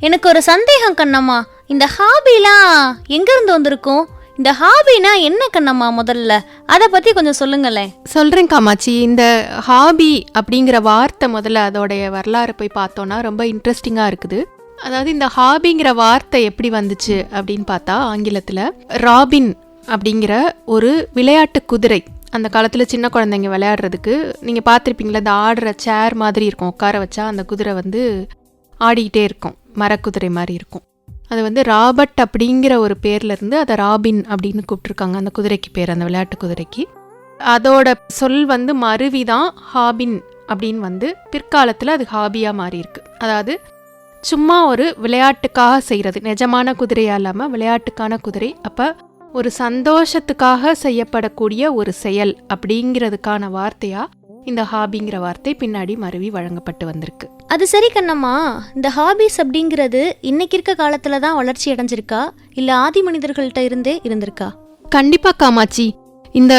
எனக்கு ஒரு சந்தேகம் கண்ணம்மா, இந்த ஹாபிலாம் எங்கேருந்து வந்திருக்கும்? இந்த ஹாபினா என்ன கண்ணம்மா? முதல்ல அதை பற்றி கொஞ்சம் சொல்லுங்களேன். சொல்கிறேன் காமாட்சி. இந்த ஹாபி அப்படிங்கிற வார்த்தை முதல்ல அதோடைய வரலாறு போய் பார்த்தோன்னா ரொம்ப இன்ட்ரெஸ்டிங்காக இருக்குது. அதாவது இந்த ஹாபிங்கிற வார்த்தை எப்படி வந்துச்சு அப்படின்னு பார்த்தா, ஆங்கிலத்தில் ராபின் அப்படிங்கிற ஒரு விளையாட்டு குதிரை, அந்த காலத்தில் சின்ன குழந்தைங்க விளையாடுறதுக்கு நீங்கள் பார்த்துருப்பீங்களா, இந்த ஆடுற சேர் மாதிரி இருக்கும், உட்கார வச்சா அந்த குதிரை வந்து ஆடிக்கிட்டே இருக்கும், மரக்குதிரை மாதிரி இருக்கும். அது வந்து ராபர்ட் அப்படிங்கிற ஒரு பேர்லேருந்து அதை ராபின் அப்படின்னு கூப்பிட்ருக்காங்க அந்த குதிரைக்கு பேர், அந்த விளையாட்டு குதிரைக்கு. அதோட சொல் வந்து மருவி தான் ஹாபின் அப்படின்னு வந்து பிற்காலத்தில் அது ஹாபியாக மாறி இருக்கு. அதாவது சும்மா ஒரு விளையாட்டுக்காக செய்கிறது, நிஜமான குதிரையாக இல்லாமல் விளையாட்டுக்கான குதிரை. அப்போ ஒரு சந்தோஷத்துக்காக செய்யப்படக்கூடிய ஒரு செயல் அப்படிங்கிறதுக்கான வார்த்தையாக இந்த ஹாபிங்கிற வார்த்தை பின்னாடி மருவி வழங்கப்பட்டு வந்திருக்கு. அது சரி கண்ணம்மா, இந்த ஹாபிஸ் அப்படிங்கிறது இன்னைக்கு இருக்க காலத்துல தான் வளர்ச்சி அடைஞ்சிருக்கா, இல்ல ஆதி மனிதர்கள்ட்ட இருந்தே இருந்திருக்கா? கண்டிப்பா காமாட்சி, இந்த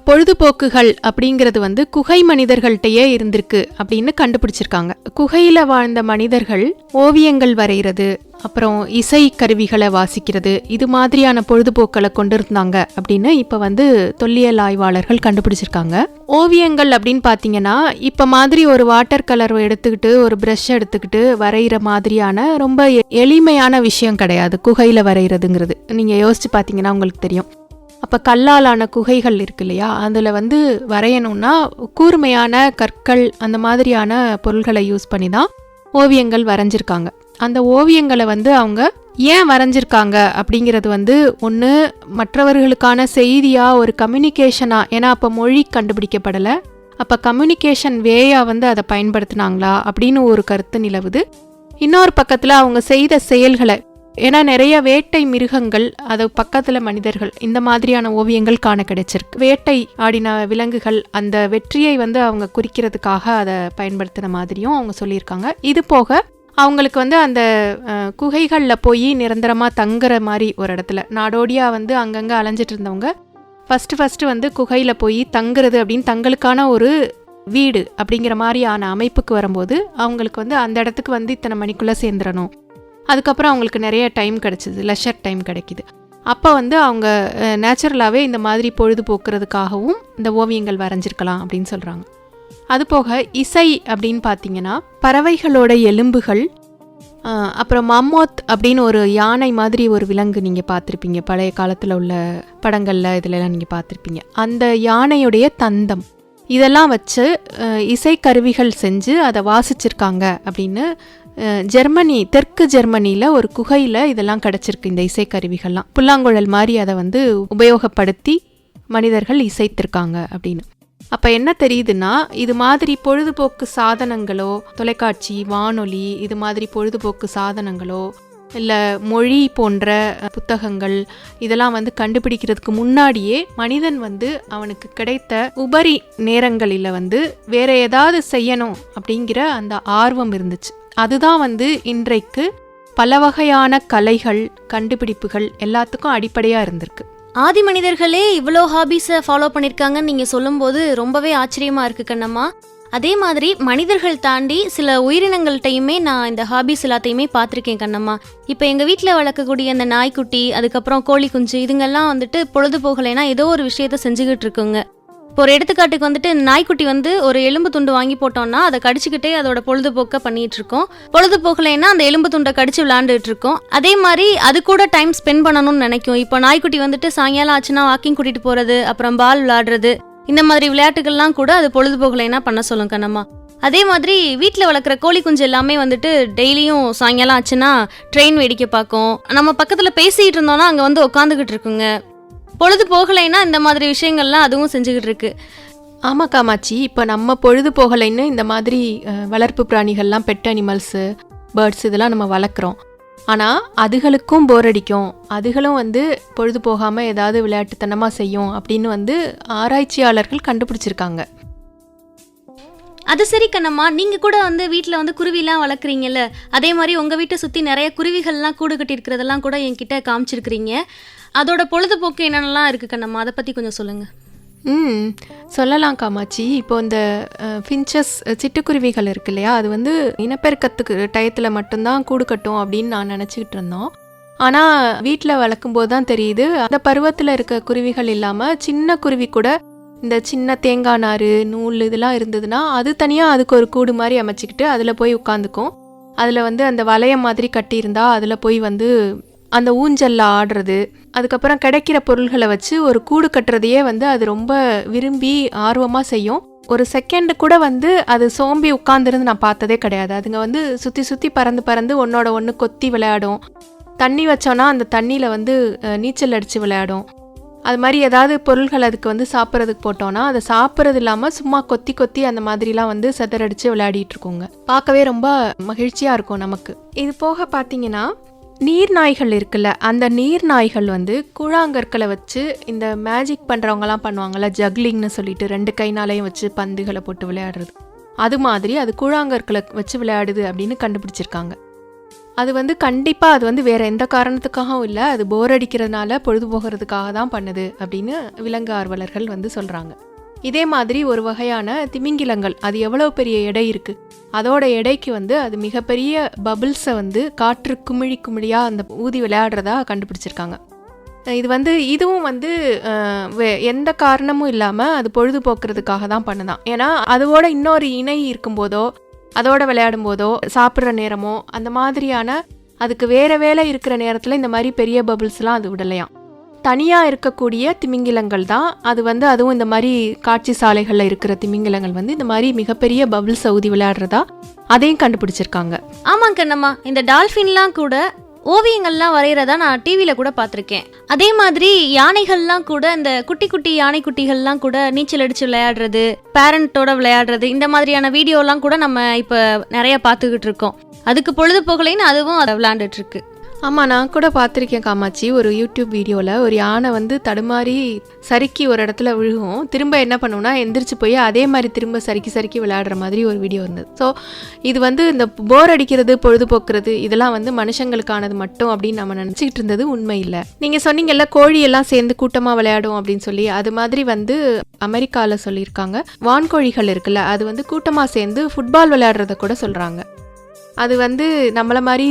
பொழுதுபோக்குகள் அப்படிங்கிறது வந்து குகை மனிதர்கள்ட்டையே இருந்திருக்கு அப்படின்னு கண்டுபிடிச்சிருக்காங்க. குகையில வாழ்ந்த மனிதர்கள் ஓவியங்கள் வரைகிறது, அப்புறம் இசை கருவிகளை வாசிக்கிறது, இது மாதிரியான பொழுதுபோக்களை கொண்டு இருந்தாங்க அப்படின்னு இப்போ வந்து தொல்லியல் ஆய்வாளர்கள் கண்டுபிடிச்சிருக்காங்க. ஓவியங்கள் அப்படின்னு பார்த்தீங்கன்னா இப்போ மாதிரி ஒரு வாட்டர் கலர் எடுத்துக்கிட்டு ஒரு ப்ரஷ் எடுத்துக்கிட்டு வரைகிற மாதிரியான ரொம்ப எளிமையான விஷயம் கிடையாது குகையில் வரைகிறதுங்கிறது. நீங்கள் யோசிச்சு பார்த்தீங்கன்னா உங்களுக்கு தெரியும். அப்போ கல்லாலான குகைகள் இருக்கு இல்லையா, அதில் வந்து வரையணும்னா கூர்மையான கற்கள் அந்த மாதிரியான பொருள்களை யூஸ் பண்ணி தான் ஓவியங்கள் வரைஞ்சிருக்காங்க. அந்த ஓவியங்களை வந்து அவங்க ஏன் வரைஞ்சிருக்காங்க அப்படிங்கிறது வந்து ஒன்று மற்றவர்களுக்கான செய்தியாக, ஒரு கம்யூனிகேஷனாக, ஏன்னா அப்போ மொழி கண்டுபிடிக்கப்படலை, அப்போ கம்யூனிகேஷன் வேயாக வந்து அதை பயன்படுத்தினாங்களா அப்படின்னு ஒரு கருத்து நிலவுது. இன்னொரு பக்கத்தில் அவங்க செய்த செயல்களை, ஏன்னா நிறைய வேட்டை மிருகங்கள், அது பக்கத்தில் மனிதர்கள், இந்த மாதிரியான ஓவியங்கள் காண கிடைச்சிருக்கு. வேட்டை ஆடின விலங்குகள் அந்த வெற்றியை வந்து அவங்க குறிக்கிறதுக்காக அதை பயன்படுத்தின மாதிரியும் அவங்க சொல்லியிருக்காங்க. இது போக அவங்களுக்கு வந்து அந்த குகைகளில் போய் நிரந்தரமாக தங்குற மாதிரி ஒரு இடத்துல நாடோடியாக வந்து அங்கங்கே அலைஞ்சிட்டு இருந்தவங்க ஃபஸ்ட்டு வந்து குகையில் போய் தங்குறது அப்படின்னு தங்களுக்கான ஒரு வீடு அப்படிங்கிற மாதிரியான அமைப்புக்கு வரும்போது அவங்களுக்கு வந்து அந்த இடத்துக்கு வந்து இத்தனை மணிக்குள்ளே சேர்ந்துடணும். அதுக்கப்புறம் அவங்களுக்கு நிறைய டைம் கிடச்சிது, லெஷர் டைம் கிடைக்கிது. அப்போ வந்து அவங்க நேச்சுரலாகவே இந்த மாதிரி பொழுதுபோக்குறதுக்காகவும் இந்த ஓவியங்கள் வரைஞ்சிருக்கலாம் அப்படின்னு சொல்கிறாங்க. அதுபோக இசை அப்படின்னு பார்த்தீங்கன்னா பறவைகளோட எலும்புகள், அப்புறம் மம்மோத் அப்படின்னு ஒரு யானை மாதிரி ஒரு விலங்கு நீங்கள் பார்த்துருப்பீங்க, பழைய காலத்தில் உள்ள படங்களில் இதிலெல்லாம் நீங்கள் பார்த்துருப்பீங்க. அந்த யானையுடைய தந்தம் இதெல்லாம் வச்சு இசைக்கருவிகள் செஞ்சு அதை வாசிச்சிருக்காங்க அப்படின்னு ஜெர்மனி, தெற்கு ஜெர்மனியில் ஒரு குகையில் இதெல்லாம் கிடச்சிருக்கு. இந்த இசைக்கருவிகள்லாம் புல்லாங்குழல் மாதிரி அதை வந்து உபயோகப்படுத்தி மனிதர்கள் இசைத்திருக்காங்க அப்படின்னு. அப்போ என்ன தெரியுதுன்னா, இது மாதிரி பொழுதுபோக்கு சாதனங்களோ, தொலைக்காட்சி, வானொலி, இது மாதிரி பொழுதுபோக்கு சாதனங்களோ இல்லை மொழி போன்ற புத்தகங்கள் இதெல்லாம் வந்து கண்டுபிடிக்கிறதுக்கு முன்னாடியே மனிதன் வந்து அவனுக்கு கிடைத்த உபரி நேரங்களில் வந்து வேற ஏதாவது செய்யணும் அப்படிங்கிற அந்த ஆர்வம் இருந்துச்சு. அதுதான் வந்து இன்றைக்கு பல வகையான கலைகள், கண்டுபிடிப்புகள் எல்லாத்துக்கும் அடிப்படையாக இருந்திருக்கு. ஆதி மனிதர்களே இவ்வளோ ஹாபிஸை ஃபாலோ பண்ணியிருக்காங்கன்னு நீங்கள் சொல்லும்போது ரொம்பவே ஆச்சரியமாக இருக்குது கண்ணம்மா. அதே மாதிரி மனிதர்கள் தாண்டி சில உயிரினங்கள்கிட்டையுமே நான் இந்த ஹாபிஸ் எல்லாத்தையுமே பார்த்துருக்கேன் கண்ணம்மா. இப்போ எங்கள் வீட்டில் வளர்க்கக்கூடிய அந்த நாய்க்குட்டி, அதுக்கப்புறம் கோழி குஞ்சு, இதுங்கெல்லாம் வந்துட்டு பொழுதுபோகலைன்னா ஏதோ ஒரு விஷயத்த செஞ்சுக்கிட்டு இருக்குங்க. இப்போ ஒரு எடுத்துக்காட்டுக்கு வந்துட்டு நாய்க்குட்டி வந்து ஒரு எலும்பு துண்டு வாங்கி போட்டோம்னா அதை கடிச்சிக்கிட்டே அதோட பொழுதுபோக்க பண்ணிட்டு இருக்கோம். பொழுதுபோகலைன்னா அந்த எலும்பு துண்டை கடிச்சு விளாண்டுட்டு இருக்கோம். அதே மாதிரி அது கூட டைம் ஸ்பெண்ட் பண்ணணும்னு நினைக்கும். இப்போ நாய்க்குட்டி வந்துட்டு சாயங்காலம் ஆச்சுன்னா வாக்கிங் கூட்டிட்டு போறது, அப்புறம் பால் விளையாடுறது, இந்த மாதிரி விளையாட்டுகள்லாம் கூட அது பொழுதுபோகலைன்னா பண்ண சொல்லும் கண்ணம்மா. அதே மாதிரி வீட்டில் வளர்க்குற கோழி குஞ்சு எல்லாமே வந்துட்டு டெய்லியும் சாயங்காலம் ஆச்சுன்னா ட்ரெயின் வேடிக்கை பார்க்கும். நம்ம பக்கத்தில் பேசிகிட்டு இருந்தோம்னா அங்கே வந்து உட்காந்துக்கிட்டு இருக்குங்க. பொழுது போகலைன்னா இந்த மாதிரி விஷயங்கள்லாம் அதுவும் செஞ்சுக்கிட்டு இருக்கு. ஆமாம் காமாட்சி, இப்போ நம்ம பொழுது போகலைன்னு இந்த மாதிரி வளர்ப்பு பிராணிகள்லாம், பெட் அனிமல்ஸு, பேர்ட்ஸ் இதெல்லாம் நம்ம வளர்க்குறோம். ஆனால் அதுகளுக்கும் போர் அடிக்கும், அதுகளும் வந்து பொழுது போகாமல் ஏதாவது விளையாட்டுத்தனமாக செய்யும் அப்படின்னு வந்து ஆராய்ச்சியாளர்கள் கண்டுபிடிச்சிருக்காங்க. அது சரி கண்ணம்மா, நீங்க கூட வந்து வீட்டில் வந்து குருவிலாம் வளர்க்குறீங்கல்ல, அதே மாதிரி உங்க வீட்டை சுற்றி நிறைய குருவிகள்லாம் கூடு கட்டி இருக்கிறதெல்லாம் கூட என்கிட்ட காமிச்சிருக்கிறீங்க. அதோட பொழுதுபோக்கு என்னென்னலாம் இருக்கு கண்ணம்மா, அதை பற்றி கொஞ்சம் சொல்லுங்க. சொல்லலாம் காமாட்சி. இப்போ இந்த ஃபின்ச்சஸ் சிட்டுக்குருவிகள் இருக்கு இல்லையா, அது வந்து இனப்பெருக்கத்துக்கு டயத்தில் மட்டும்தான் கூடு கட்டும் அப்படின்னு நான் நினச்சிக்கிட்டு இருந்தோம். ஆனால் வீட்டில் வளர்க்கும்போது தான் தெரியுது, அந்த பருவத்தில் இருக்க குருவிகள் இல்லாமல் சின்ன குருவி கூட இந்த சின்ன தேங்காய் நார், நூல் இதெல்லாம் இருந்ததுன்னா அது தனியாக அதுக்கு ஒரு கூடு மாதிரி அமைச்சிக்கிட்டு அதில் போய் உட்காந்துக்கும். அதில் வந்து அந்த வளையம் மாதிரி கட்டியிருந்தா அதில் போய் வந்து அந்த ஊஞ்சலில் ஆடுறது, அதுக்கப்புறம் கிடைக்கிற பொருள்களை வச்சு ஒரு கூடு கட்டுறதையே வந்து அது ரொம்ப விரும்பி ஆர்வமாக செய்யும். ஒரு செகண்ட் கூட வந்து அது சோம்பி உட்காந்துருந்து நான் பார்த்ததே கிடையாது. அதுங்க வந்து சுற்றி சுற்றி பறந்து பறந்து ஒன்னோட ஒன்று கொத்தி விளையாடும். தண்ணி வச்சோன்னா அந்த தண்ணியில் வந்து நீச்சல் அடித்து விளையாடும். அது மாதிரி ஏதாவது பொருள்கள் அதுக்கு வந்து சாப்பிட்றதுக்கு போட்டோன்னா அதை சாப்பிட்றது இல்லாமல் சும்மா கொத்தி கொத்தி அந்த மாதிரிலாம் வந்து செதறடிச்சு விளையாடிட்டு இருக்கோங்க. பார்க்கவே ரொம்ப மகிழ்ச்சியாக இருக்கும் நமக்கு. இது போக பார்த்தீங்கன்னா நீர்நாய்கள் இருக்குல்ல, அந்த நீர்நாய்கள் வந்து கூழாங்கற்களை வச்சு இந்த மேஜிக் பண்ணுறவங்கலாம் பண்ணுவாங்கள்ல, ஜக்லிங்னு சொல்லிட்டு 2 கைனாலையும் வச்சு பந்துகளை போட்டு விளையாடுறது, அது மாதிரி அது கூழாங்கற்களை வச்சு விளையாடுது அப்படின்னு கண்டுபிடிச்சிருக்காங்க. அது வந்து கண்டிப்பாக அது வந்து வேறு எந்த காரணத்துக்காகவும் இல்லை, அது போர் அடிக்கிறதுனால பொழுது போகிறதுக்காக தான் பண்ணுது அப்படின்னு விலங்கு ஆர்வலர்கள் வந்து சொல்கிறாங்க. இதே மாதிரி ஒரு வகையான திமிங்கிலங்கள், அது எவ்வளோ பெரிய எடை இருக்குது, அதோட எடைக்கு வந்து அது மிகப்பெரிய பபிள்ஸை வந்து காற்று குமிழி குமிழியாக அந்த ஊதி விளையாடுறதா கண்டுபிடிச்சிருக்காங்க. இது வந்து இதுவும் வந்து எந்த காரணமும் இல்லாமல் அது பொழுதுபோக்குறதுக்காக தான் பண்ணுதான். ஏன்னா அதோட இன்னொரு இணை இருக்கும்போதோ அதோட விளையாடும் போதோ சாப்பிட்ற நேரமோ அந்த மாதிரியான அதுக்கு வேற வேலை இருக்கிற நேரத்தில் இந்த மாதிரி பெரிய பபிள்ஸ்லாம் அது விடலையாம். தனியாக இருக்கக்கூடிய திமிங்கிலங்கள் தான் அது வந்து, அதுவும் இந்த மாதிரி காட்சி சாலைகளில் இருக்கிற திமிங்கிலங்கள் வந்து இந்த மாதிரி மிகப்பெரிய பபிள்ஸ் ஊதி விளையாடுறதா அதையும் கண்டுபிடிச்சிருக்காங்க. ஆமாம் கண்ணம்மா, இந்த டால்ஃபின்லாம் கூட ஓவியங்கள்லாம் வரைகிறதா நான் டிவியில் கூட பார்த்துருக்கேன். அதே மாதிரி யானைகள்லாம் கூட இந்த குட்டி குட்டி யானை குட்டிகள்லாம் கூட நீச்சல் அடித்து விளையாடுறது, பேரண்ட்டோட விளையாடுறது, இந்த மாதிரியான வீடியோலாம் கூட நம்ம இப்போ நிறைய பார்த்துக்கிட்டு இருக்கோம். அதுக்கு பொழுதுபோகலைன்னு அதுவும் அதை விளையாண்டுட்டு இருக்கு. ஆமாம், நான் கூட பார்த்துருக்கேன் காமாட்சி. ஒரு யூடியூப் வீடியோவில் ஒரு யானை வந்து தடுமாறி சறுக்கி ஒரு இடத்துல விழுகும், திரும்ப என்ன பண்ணுவோம்னா எந்திரிச்சு போய் அதே மாதிரி திரும்ப சறுக்கி சறுக்கி விளையாடுற மாதிரி ஒரு வீடியோ இருந்தது. ஸோ இது வந்து இந்த போர் அடிக்கிறது, பொழுதுபோக்குறது இதெல்லாம் வந்து மனுஷங்களுக்கானது மட்டும் அப்படின்னு நம்ம நினச்சிக்கிட்டு இருந்தது உண்மை இல்லை. நீங்கள் சொன்னீங்கல்ல கோழியெல்லாம் சேர்ந்து கூட்டமாக விளையாடும் அப்படின்னு சொல்லி, அது மாதிரி வந்து அமெரிக்காவில் சொல்லியிருக்காங்க. வான்கோழிகள் இருக்குல்ல, அது வந்து கூட்டமாக சேர்ந்து ஃபுட்பால் விளையாடுறத கூட சொல்கிறாங்க. அது வந்து நம்மளை மாதிரி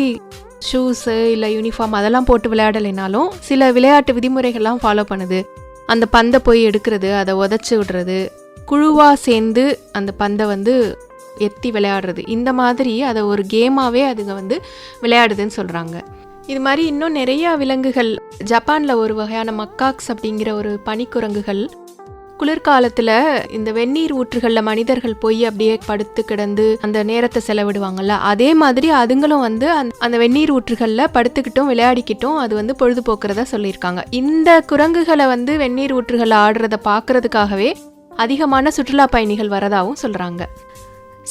ஷூஸு இல்லை யூனிஃபார்ம் அதெல்லாம் போட்டு விளையாடலைனாலும் சில விளையாட்டு விதிமுறைகள்லாம் ஃபாலோ பண்ணுது. அந்த பந்தை போய் எடுக்கிறது, அதை உதச்சி விடுறது, குழுவாக சேர்ந்து அந்த பந்தை வந்து எத்தி விளையாடுறது, இந்த மாதிரி அதை ஒரு கேமாகவே அதுங்க வந்து விளையாடுதுன்னு சொல்கிறாங்க. இது மாதிரி இன்னும் நிறையா விலங்குகள், ஜப்பானில் ஒரு வகையான மக்காக்ஸ் அப்படிங்கிற ஒரு பனிக்குரங்குகள் குளிர்காலத்தில் இந்த வெந்நீர் ஊற்றுகளில் மனிதர்கள் போய் அப்படியே படுத்து கிடந்து அந்த நேரத்தை செலவிடுவாங்கள்ல, அதே மாதிரி அதுங்களும் வந்து அந்த வெந்நீர் ஊற்றுகளில் படுத்துக்கிட்டும் விளையாடிக்கிட்டும் அது வந்து பொழுதுபோக்குறதா சொல்லியிருக்காங்க. இந்த குரங்குகளை வந்து வெந்நீர் ஊற்றுகளில் ஆடுறத பார்க்கறதுக்காகவே அதிகமான சுற்றுலா பயணிகள் வரதாகவும் சொல்கிறாங்க.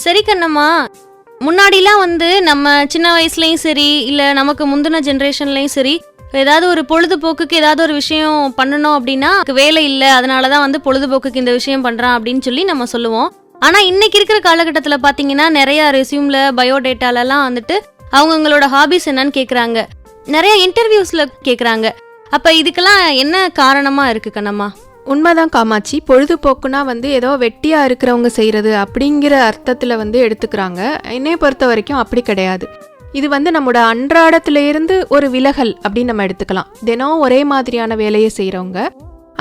சரி கண்ணம்மா, முன்னாடிலாம் வந்து நம்ம சின்ன வயசுலேயும் சரி இல்லை நமக்கு முந்தின ஜென்ரேஷன்லேயும் சரி, ஏதாவது ஒரு பொழுதுபோக்குக்கு ஏதாவது ஒரு விஷயம் பண்ணணும் அப்படின்னா வேலை இல்லை, அதனால தான் வந்து பொழுதுபோக்குக்கு இந்த விஷயம் பண்ணுறான் அப்படின்னு சொல்லி நம்ம சொல்லுவோம். ஆனால் இன்னைக்கு இருக்கிற காலகட்டத்தில் பார்த்தீங்கன்னா நிறையா ரெஸ்யூமில் பயோடேட்டாலலாம் வந்துட்டு அவங்களோட ஹாபிஸ் என்னன்னு கேட்குறாங்க, நிறைய இன்டர்வியூஸில் கேட்குறாங்க. அப்போ இதுக்கெல்லாம் என்ன காரணமாக இருக்குது கண்ணம்மா? உண்மைதான் காமாட்சி. பொழுதுபோக்குனா வந்து ஏதோ வெட்டியாக இருக்கிறவங்க செய்கிறது அப்படிங்கிற அர்த்தத்தில் வந்து எடுத்துக்கிறாங்க. என்னைய பொறுத்த வரைக்கும் அப்படி கிடையாது. இது வந்து நம்மளோட அன்றாடத்திலேருந்து ஒரு விலகல் அப்படின்னு நம்ம எடுத்துக்கலாம். தினம் ஒரே மாதிரியான வேலையை செய்கிறவங்க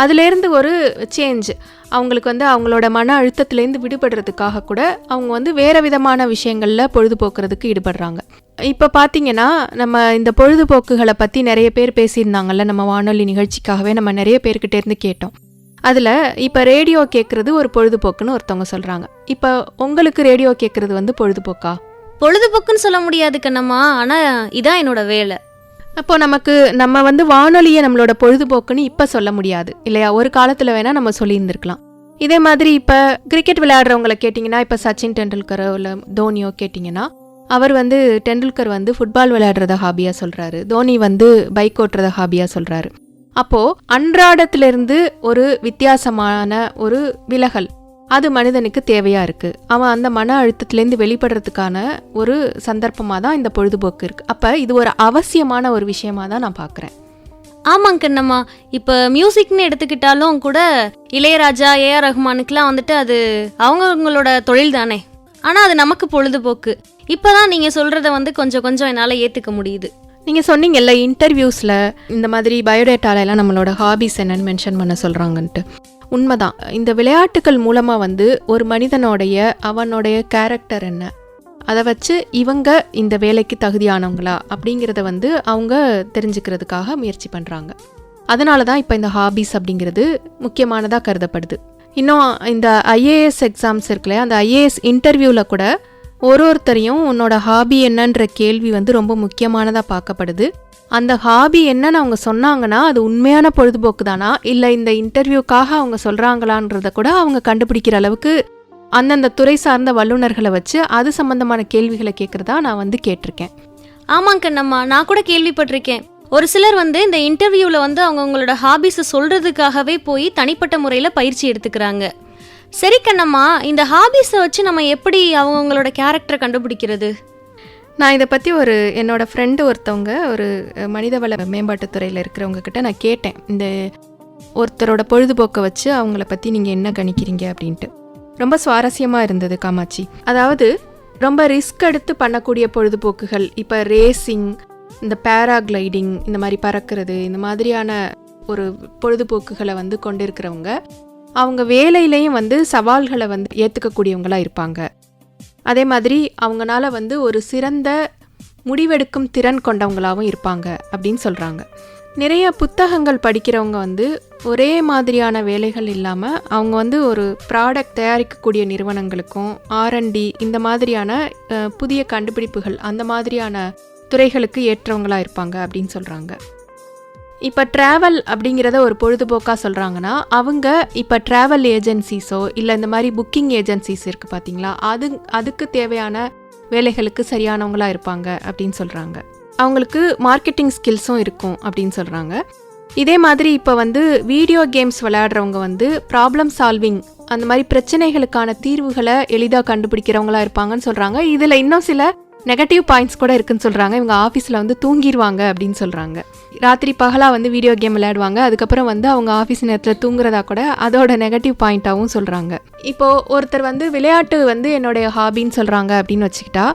அதுலேருந்து ஒரு சேஞ்ச், அவங்களுக்கு வந்து அவங்களோட மன அழுத்தத்துலேருந்து விடுபடுறதுக்காக கூட அவங்க வந்து வேறு விதமான விஷயங்களில் பொழுதுபோக்குறதுக்கு ஈடுபடுறாங்க. இப்போ பார்த்தீங்கன்னா நம்ம இந்த பொழுதுபோக்குகளை பற்றி நிறைய பேர் பேசியிருந்தாங்கல்ல, நம்ம வானொலி நிகழ்ச்சிக்காகவே நம்ம நிறைய பேர்கிட்ட இருந்து கேட்டோம். அதில் இப்போ ரேடியோ கேட்குறது ஒரு பொழுதுபோக்குன்னு ஒருத்தவங்க சொல்கிறாங்க. இப்போ உங்களுக்கு ரேடியோ கேட்குறது வந்து பொழுதுபோக்கா? பொழுதுபோக்குன்னு சொல்ல முடியாது கண்ணம்மா, ஆனால் இதான் என்னோட வேலை. அப்போ நம்ம வந்து வானொலியை நம்மளோட பொழுதுபோக்குன்னு இப்போ சொல்ல முடியாது இல்லையா? ஒரு காலத்தில் வேணால் நம்ம சொல்லியிருந்துருக்கலாம். இதே மாதிரி இப்போ கிரிக்கெட் விளையாடுறவங்களை கேட்டிங்கன்னா, இப்போ சச்சின் டெண்டுல்கரோ இல்லை தோனியோ கேட்டிங்கன்னா அவர் வந்து டெண்டுல்கர் வந்து ஃபுட்பால் விளையாடுறத ஹாபியாக சொல்கிறாரு, தோனி வந்து பைக் ஓட்டுறத ஹாபியாக சொல்கிறாரு. அப்போது அன்றாடத்திலிருந்து ஒரு வித்தியாசமான ஒரு விலகல் அது மனிதனுக்கு தேவையாக இருக்குது. அவன் அந்த மன அழுத்தத்துலேருந்து வெளிப்படுறதுக்கான ஒரு சந்தர்ப்பமாக தான் இந்த பொழுதுபோக்கு இருக்குது. அப்போ இது ஒரு அவசியமான ஒரு விஷயமாக தான் நான் பார்க்குறேன். ஆமாங்க கண்ணம்மா, இப்போ மியூசிக்னு எடுத்துக்கிட்டாலும் கூட இளையராஜா, ஏஆர் ரஹ்மானுக்குலாம் வந்துட்டு அது அவங்களோட தொழில் தானே. ஆனால் அது நமக்கு பொழுதுபோக்கு. இப்போ தான் நீங்கள் சொல்கிறத வந்து கொஞ்சம் என்னால் ஏற்றுக்க முடியுது. நீங்கள் சொன்னீங்கல்ல இன்டர்வியூஸில் இந்த மாதிரி பயோடேட்டாலெல்லாம் நம்மளோட ஹாபிஸ் என்னன்னு மென்ஷன் பண்ண சொல்கிறாங்கன்ட்டு. உண்மைதான். இந்த விளையாட்டுகள் மூலமாக வந்து ஒரு மனிதனுடைய அவனுடைய கேரக்டர் என்ன, அதை வச்சு இவங்க இந்த வேலைக்கு தகுதியானவங்களா அப்படிங்கிறத வந்து அவங்க தெரிஞ்சுக்கிறதுக்காக முயற்சி பண்ணுறாங்க. அதனால தான் இப்போ இந்த ஹாபிஸ் அப்படிங்கிறது முக்கியமானதாக கருதப்படுது. இன்னும் இந்த ஐஏஎஸ் எக்ஸாம்ஸ் இருக்குல்லையா, அந்த ஐஏஎஸ் இன்டர்வியூவில் கூட ஒருத்தரையும் உன்னோட ஹாபி என்னன்ற கேள்வி வந்து ரொம்ப முக்கியமானதாக பார்க்கப்படுது. அந்த ஹாபி என்னன்னு அவங்க சொன்னாங்கன்னா அது உண்மையான பொழுதுபோக்கு தானா, இல்லை இந்த இன்டர்வியூக்காக அவங்க சொல்கிறாங்களான்றத கூட அவங்க கண்டுபிடிக்கிற அளவுக்கு அந்தந்த துறை சார்ந்த வல்லுநர்களை வச்சு அது சம்பந்தமான கேள்விகளை கேட்குறதா நான் வந்து கேட்டிருக்கேன். ஆமாங்க கண்ணம்மா, நான் கூட கேள்விப்பட்டிருக்கேன். ஒரு சிலர் வந்து இந்த இன்டர்வியூவில் வந்து அவங்களோட ஹாபிஸை சொல்கிறதுக்காகவே போய் தனிப்பட்ட முறையில் பயிற்சி எடுத்துக்கிறாங்க. சரி கண்ணம்மா, இந்த ஹாபிஸை வச்சு நம்ம எப்படி அவங்களோட கேரக்டரை கண்டுபிடிக்கிறது? நான் இதை பற்றி என்னோட ஃப்ரெண்டு ஒருத்தவங்க ஒரு மனிதவள மேம்பாட்டுத்துறையில் இருக்கிறவங்க கிட்ட நான் கேட்டேன், இந்த ஒருத்தரோட பொழுதுபோக்கை வச்சு அவங்கள பற்றி நீங்கள் என்ன கணிக்கிறீங்க அப்படின்ட்டு. ரொம்ப சுவாரஸ்யமாக இருந்தது காமாட்சி. அதாவது ரொம்ப ரிஸ்க் எடுத்து பண்ணக்கூடிய பொழுதுபோக்குகள், இப்போ ரேசிங், இந்த பேராகிளைடிங், இந்த மாதிரி பறக்கிறது, இந்த மாதிரியான ஒரு பொழுதுபோக்குகளை வந்து கொண்டிருக்கிறவங்க அவங்க வேலையிலையும் வந்து சவால்களை வந்து ஏற்றுக்கக்கூடியவங்களாக இருப்பாங்க. அதே மாதிரி அவங்களால வந்து ஒரு சிறந்த முடிவெடுக்கும் திறன் கொண்டவங்களாகவும் இருப்பாங்க அப்படின்னு சொல்கிறாங்க. நிறைய புத்தகங்கள் படிக்கிறவங்க வந்து ஒரே மாதிரியான வேலைகள் இல்லாமல் அவங்க வந்து ஒரு ப்ராடக்ட் தயாரிக்கக்கூடிய நிறுவனங்களுக்கும் R&D இந்த மாதிரியான புதிய கண்டுபிடிப்புகள் அந்த மாதிரியான துறைகளுக்கு ஏற்றவங்களாக இருப்பாங்க அப்படின்னு சொல்கிறாங்க. இப்போ ட்ராவல் அப்படிங்கிறத ஒரு பொழுதுபோக்காக சொல்கிறாங்கன்னா அவங்க இப்போ ட்ராவல் ஏஜென்சிஸோ இல்லை இந்த மாதிரி புக்கிங் ஏஜென்சிஸ் இருக்குது பார்த்தீங்களா, அதுக்கு தேவையான வேலைகளுக்கு சரியானவங்களாக இருப்பாங்க அப்படின்னு சொல்கிறாங்க. அவங்களுக்கு மார்க்கெட்டிங் ஸ்கில்ஸும் இருக்கும் அப்படின்னு சொல்கிறாங்க. இதே மாதிரி இப்போ வந்து வீடியோ கேம்ஸ் விளையாடுறவங்க வந்து ப்ராப்ளம் சால்விங், அந்த மாதிரி பிரச்சனைகளுக்கான தீர்வுகளை எளிதாக கண்டுபிடிக்கிறவங்களா இருப்பாங்கன்னு சொல்கிறாங்க. இதில் இன்னும் சில நெகட்டிவ் பாயிண்ட்ஸ் கூட இருக்குன்னு சொல்கிறாங்க. இவங்க ஆஃபீஸில் வந்து தூங்கிடுவாங்க அப்படின்னு சொல்கிறாங்க. ராத்திரி பகலாக வந்து வீடியோ கேம் விளையாடுவாங்க, அதுக்கப்புறம் வந்து அவங்க ஆஃபீஸ் நேரத்தில் தூங்குறதா கூட அதோட நெகட்டிவ் பாயிண்ட்டாகவும் சொல்கிறாங்க. இப்போது ஒருத்தர் வந்து விளையாட்டு வந்து என்னுடைய ஹாபின்னு சொல்கிறாங்க அப்படின்னு வச்சுக்கிட்டா,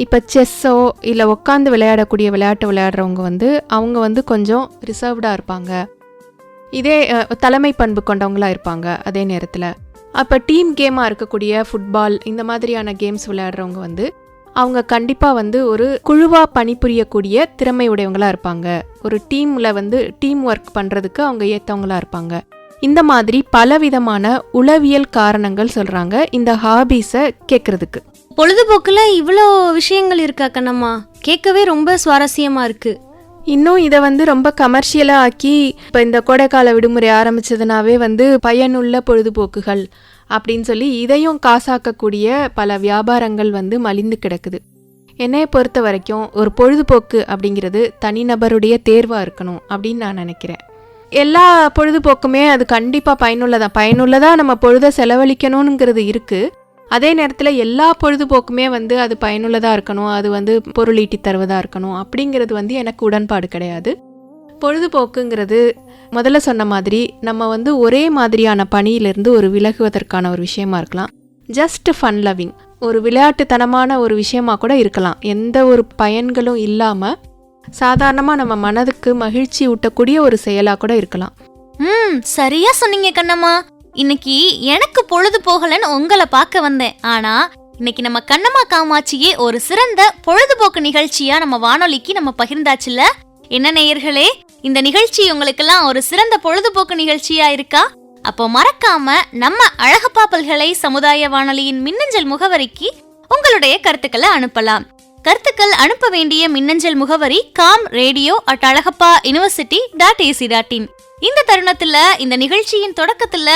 இப்போ செஸ்ஸோ இல்லை உட்காந்து விளையாடக்கூடிய விளையாட்டு விளையாடுறவங்க வந்து அவங்க வந்து கொஞ்சம் ரிசர்வ்டாக இருப்பாங்க, இதே தலைமை பண்பு கொண்டவங்களாக இருப்பாங்க. அதே நேரத்தில் அப்போ டீம் கேமாக இருக்கக்கூடிய ஃபுட்பால் இந்த மாதிரியான கேம்ஸ் விளையாடுறவங்க வந்து அவங்க கண்டிப்பாக வந்து ஒரு குழுவாக பணிபுரியக்கூடிய திறமை உடையவங்களாக இருப்பாங்க. ஒரு டீமில் வந்து டீம் ஒர்க் பண்ணுறதுக்கு அவங்க ஏற்றவங்களாக இருப்பாங்க. இந்த மாதிரி பலவிதமான உளவியல் காரணங்கள் சொல்கிறாங்க இந்த ஹாபிஸை கேட்குறதுக்கு. பொழுதுபோக்கில் இவ்வளோ விஷயங்கள் இருக்கா கண்ணம்மா? கேட்கவே ரொம்ப சுவாரஸ்யமாக இருக்குது. இன்னும் இதை வந்து ரொம்ப கமர்ஷியலாக ஆக்கி இப்போ இந்த கோடைக்கால விடுமுறை ஆரம்பிச்சதுனாவே வந்து பயனுள்ள பொழுதுபோக்குகள் அப்படின்னு சொல்லி இதையும் காசாக்கக்கூடிய பல வியாபாரங்கள் வந்து மலிந்து கிடக்குது. என்னையை பொறுத்த வரைக்கும் ஒரு பொழுதுபோக்கு அப்படிங்கிறது தனிநபருடைய தேர்வாக இருக்கணும் அப்படின்னு நான் நினைக்கிறேன். எல்லா பொழுதுபோக்குமே அது கண்டிப்பாக பயனுள்ளதாக நம்ம பொழுதை செலவழிக்கணுங்கிறது இருக்குது. அதே நேரத்தில் எல்லா பொழுதுபோக்குமே வந்து அது பயனுள்ளதாக இருக்கணும், அது வந்து பொருளீட்டி தருவதாக இருக்கணும் அப்படிங்கிறது வந்து எனக்கு உடன்பாடு கிடையாது. பொழுதுபோக்குங்கிறது முதல்ல சொன்ன மாதிரி நம்ம வந்து ஒரே மாதிரியான பணியிலிருந்து ஒரு விலகுவதற்கான ஒரு விஷயமா இருக்கலாம். ஜஸ்ட் ஃபன் லவ்விங், ஒரு விளையாட்டுத்தனமான ஒரு விஷயமா கூட இருக்கலாம். எந்த ஒரு பயன்களும் இல்லாமல் சாதாரணமாக நம்ம மனதுக்கு மகிழ்ச்சி ஊட்டக்கூடிய ஒரு செயலாக கூட இருக்கலாம். சரியா சொன்னீங்க கண்ணம்மா. இன்னைக்கு எனக்கு பொழுது போகலன்னு உங்களை பார்க்க வந்தேன். ஆனா இன்னைக்கு நம்ம கண்ணம்மா காமாட்சியே ஒரு சிறந்த பொழுதுபோக்கு நிகழ்ச்சியா நம்ம வானொலிக்கு நம்ம பகிர்ந்தாச்சுல. என்ன நேயர்களே, இந்த நிகழ்ச்சி உங்களுக்கெல்லாம் ஒரு சிறந்த பொழுதுபோக்கு நிகழ்ச்சியா இருக்கா? அப்போ மறக்காம நம்ம அழகப்பா பல்கலை சமுதாய வானொலியின் மின்னஞ்சல் முகவரிக்கு உங்களுடைய கருத்துக்களை அனுப்பலாம். கருத்துக்கள் அனுப்ப வேண்டிய மின்னஞ்சல் முகவரி comradio@alagappauniversity.ac.in. இந்த தருணத்துல இந்த நிகழ்ச்சியின் தொடக்கத்துல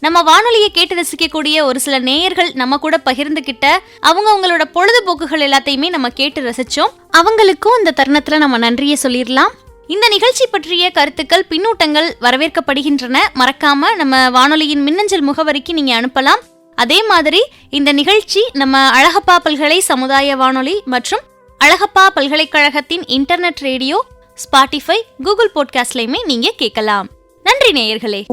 நம்ம வானொலியை கேட்டு ரசிக்கக்கூடிய ஒரு சில நேயர்கள் நம்ம கூட பகிர்ந்துகிட்ட அவங்களோட பொழுதுபோக்குகள் எல்லாத்தையுமே நம்ம கேட்டு ரசிச்சோம். அவங்களுக்கும் இந்த தருணத்துல நம்ம நன்றியை சொல்லிடலாம். இந்த நிகழ்ச்சி பற்றிய கருத்துக்கள், பின்னூட்டங்கள் வரவேற்கப்படுகின்றன. மறக்காம நம்ம வானொலியின் மின்னஞ்சல் முகவரிக்கு நீங்க அனுப்பலாம். அதே மாதிரி இந்த நிகழ்ச்சி நம்ம அழகப்பா பல்கலை சமுதாய வானொலி மற்றும் அழகப்பா பல்கலைக்கழகத்தின் இன்டர்நெட் ரேடியோ, ஸ்பாட்டிஃபை, கூகுள் பாட்காஸ்ட்லயுமே நீங்க கேட்கலாம். நன்றி நேயர்களே.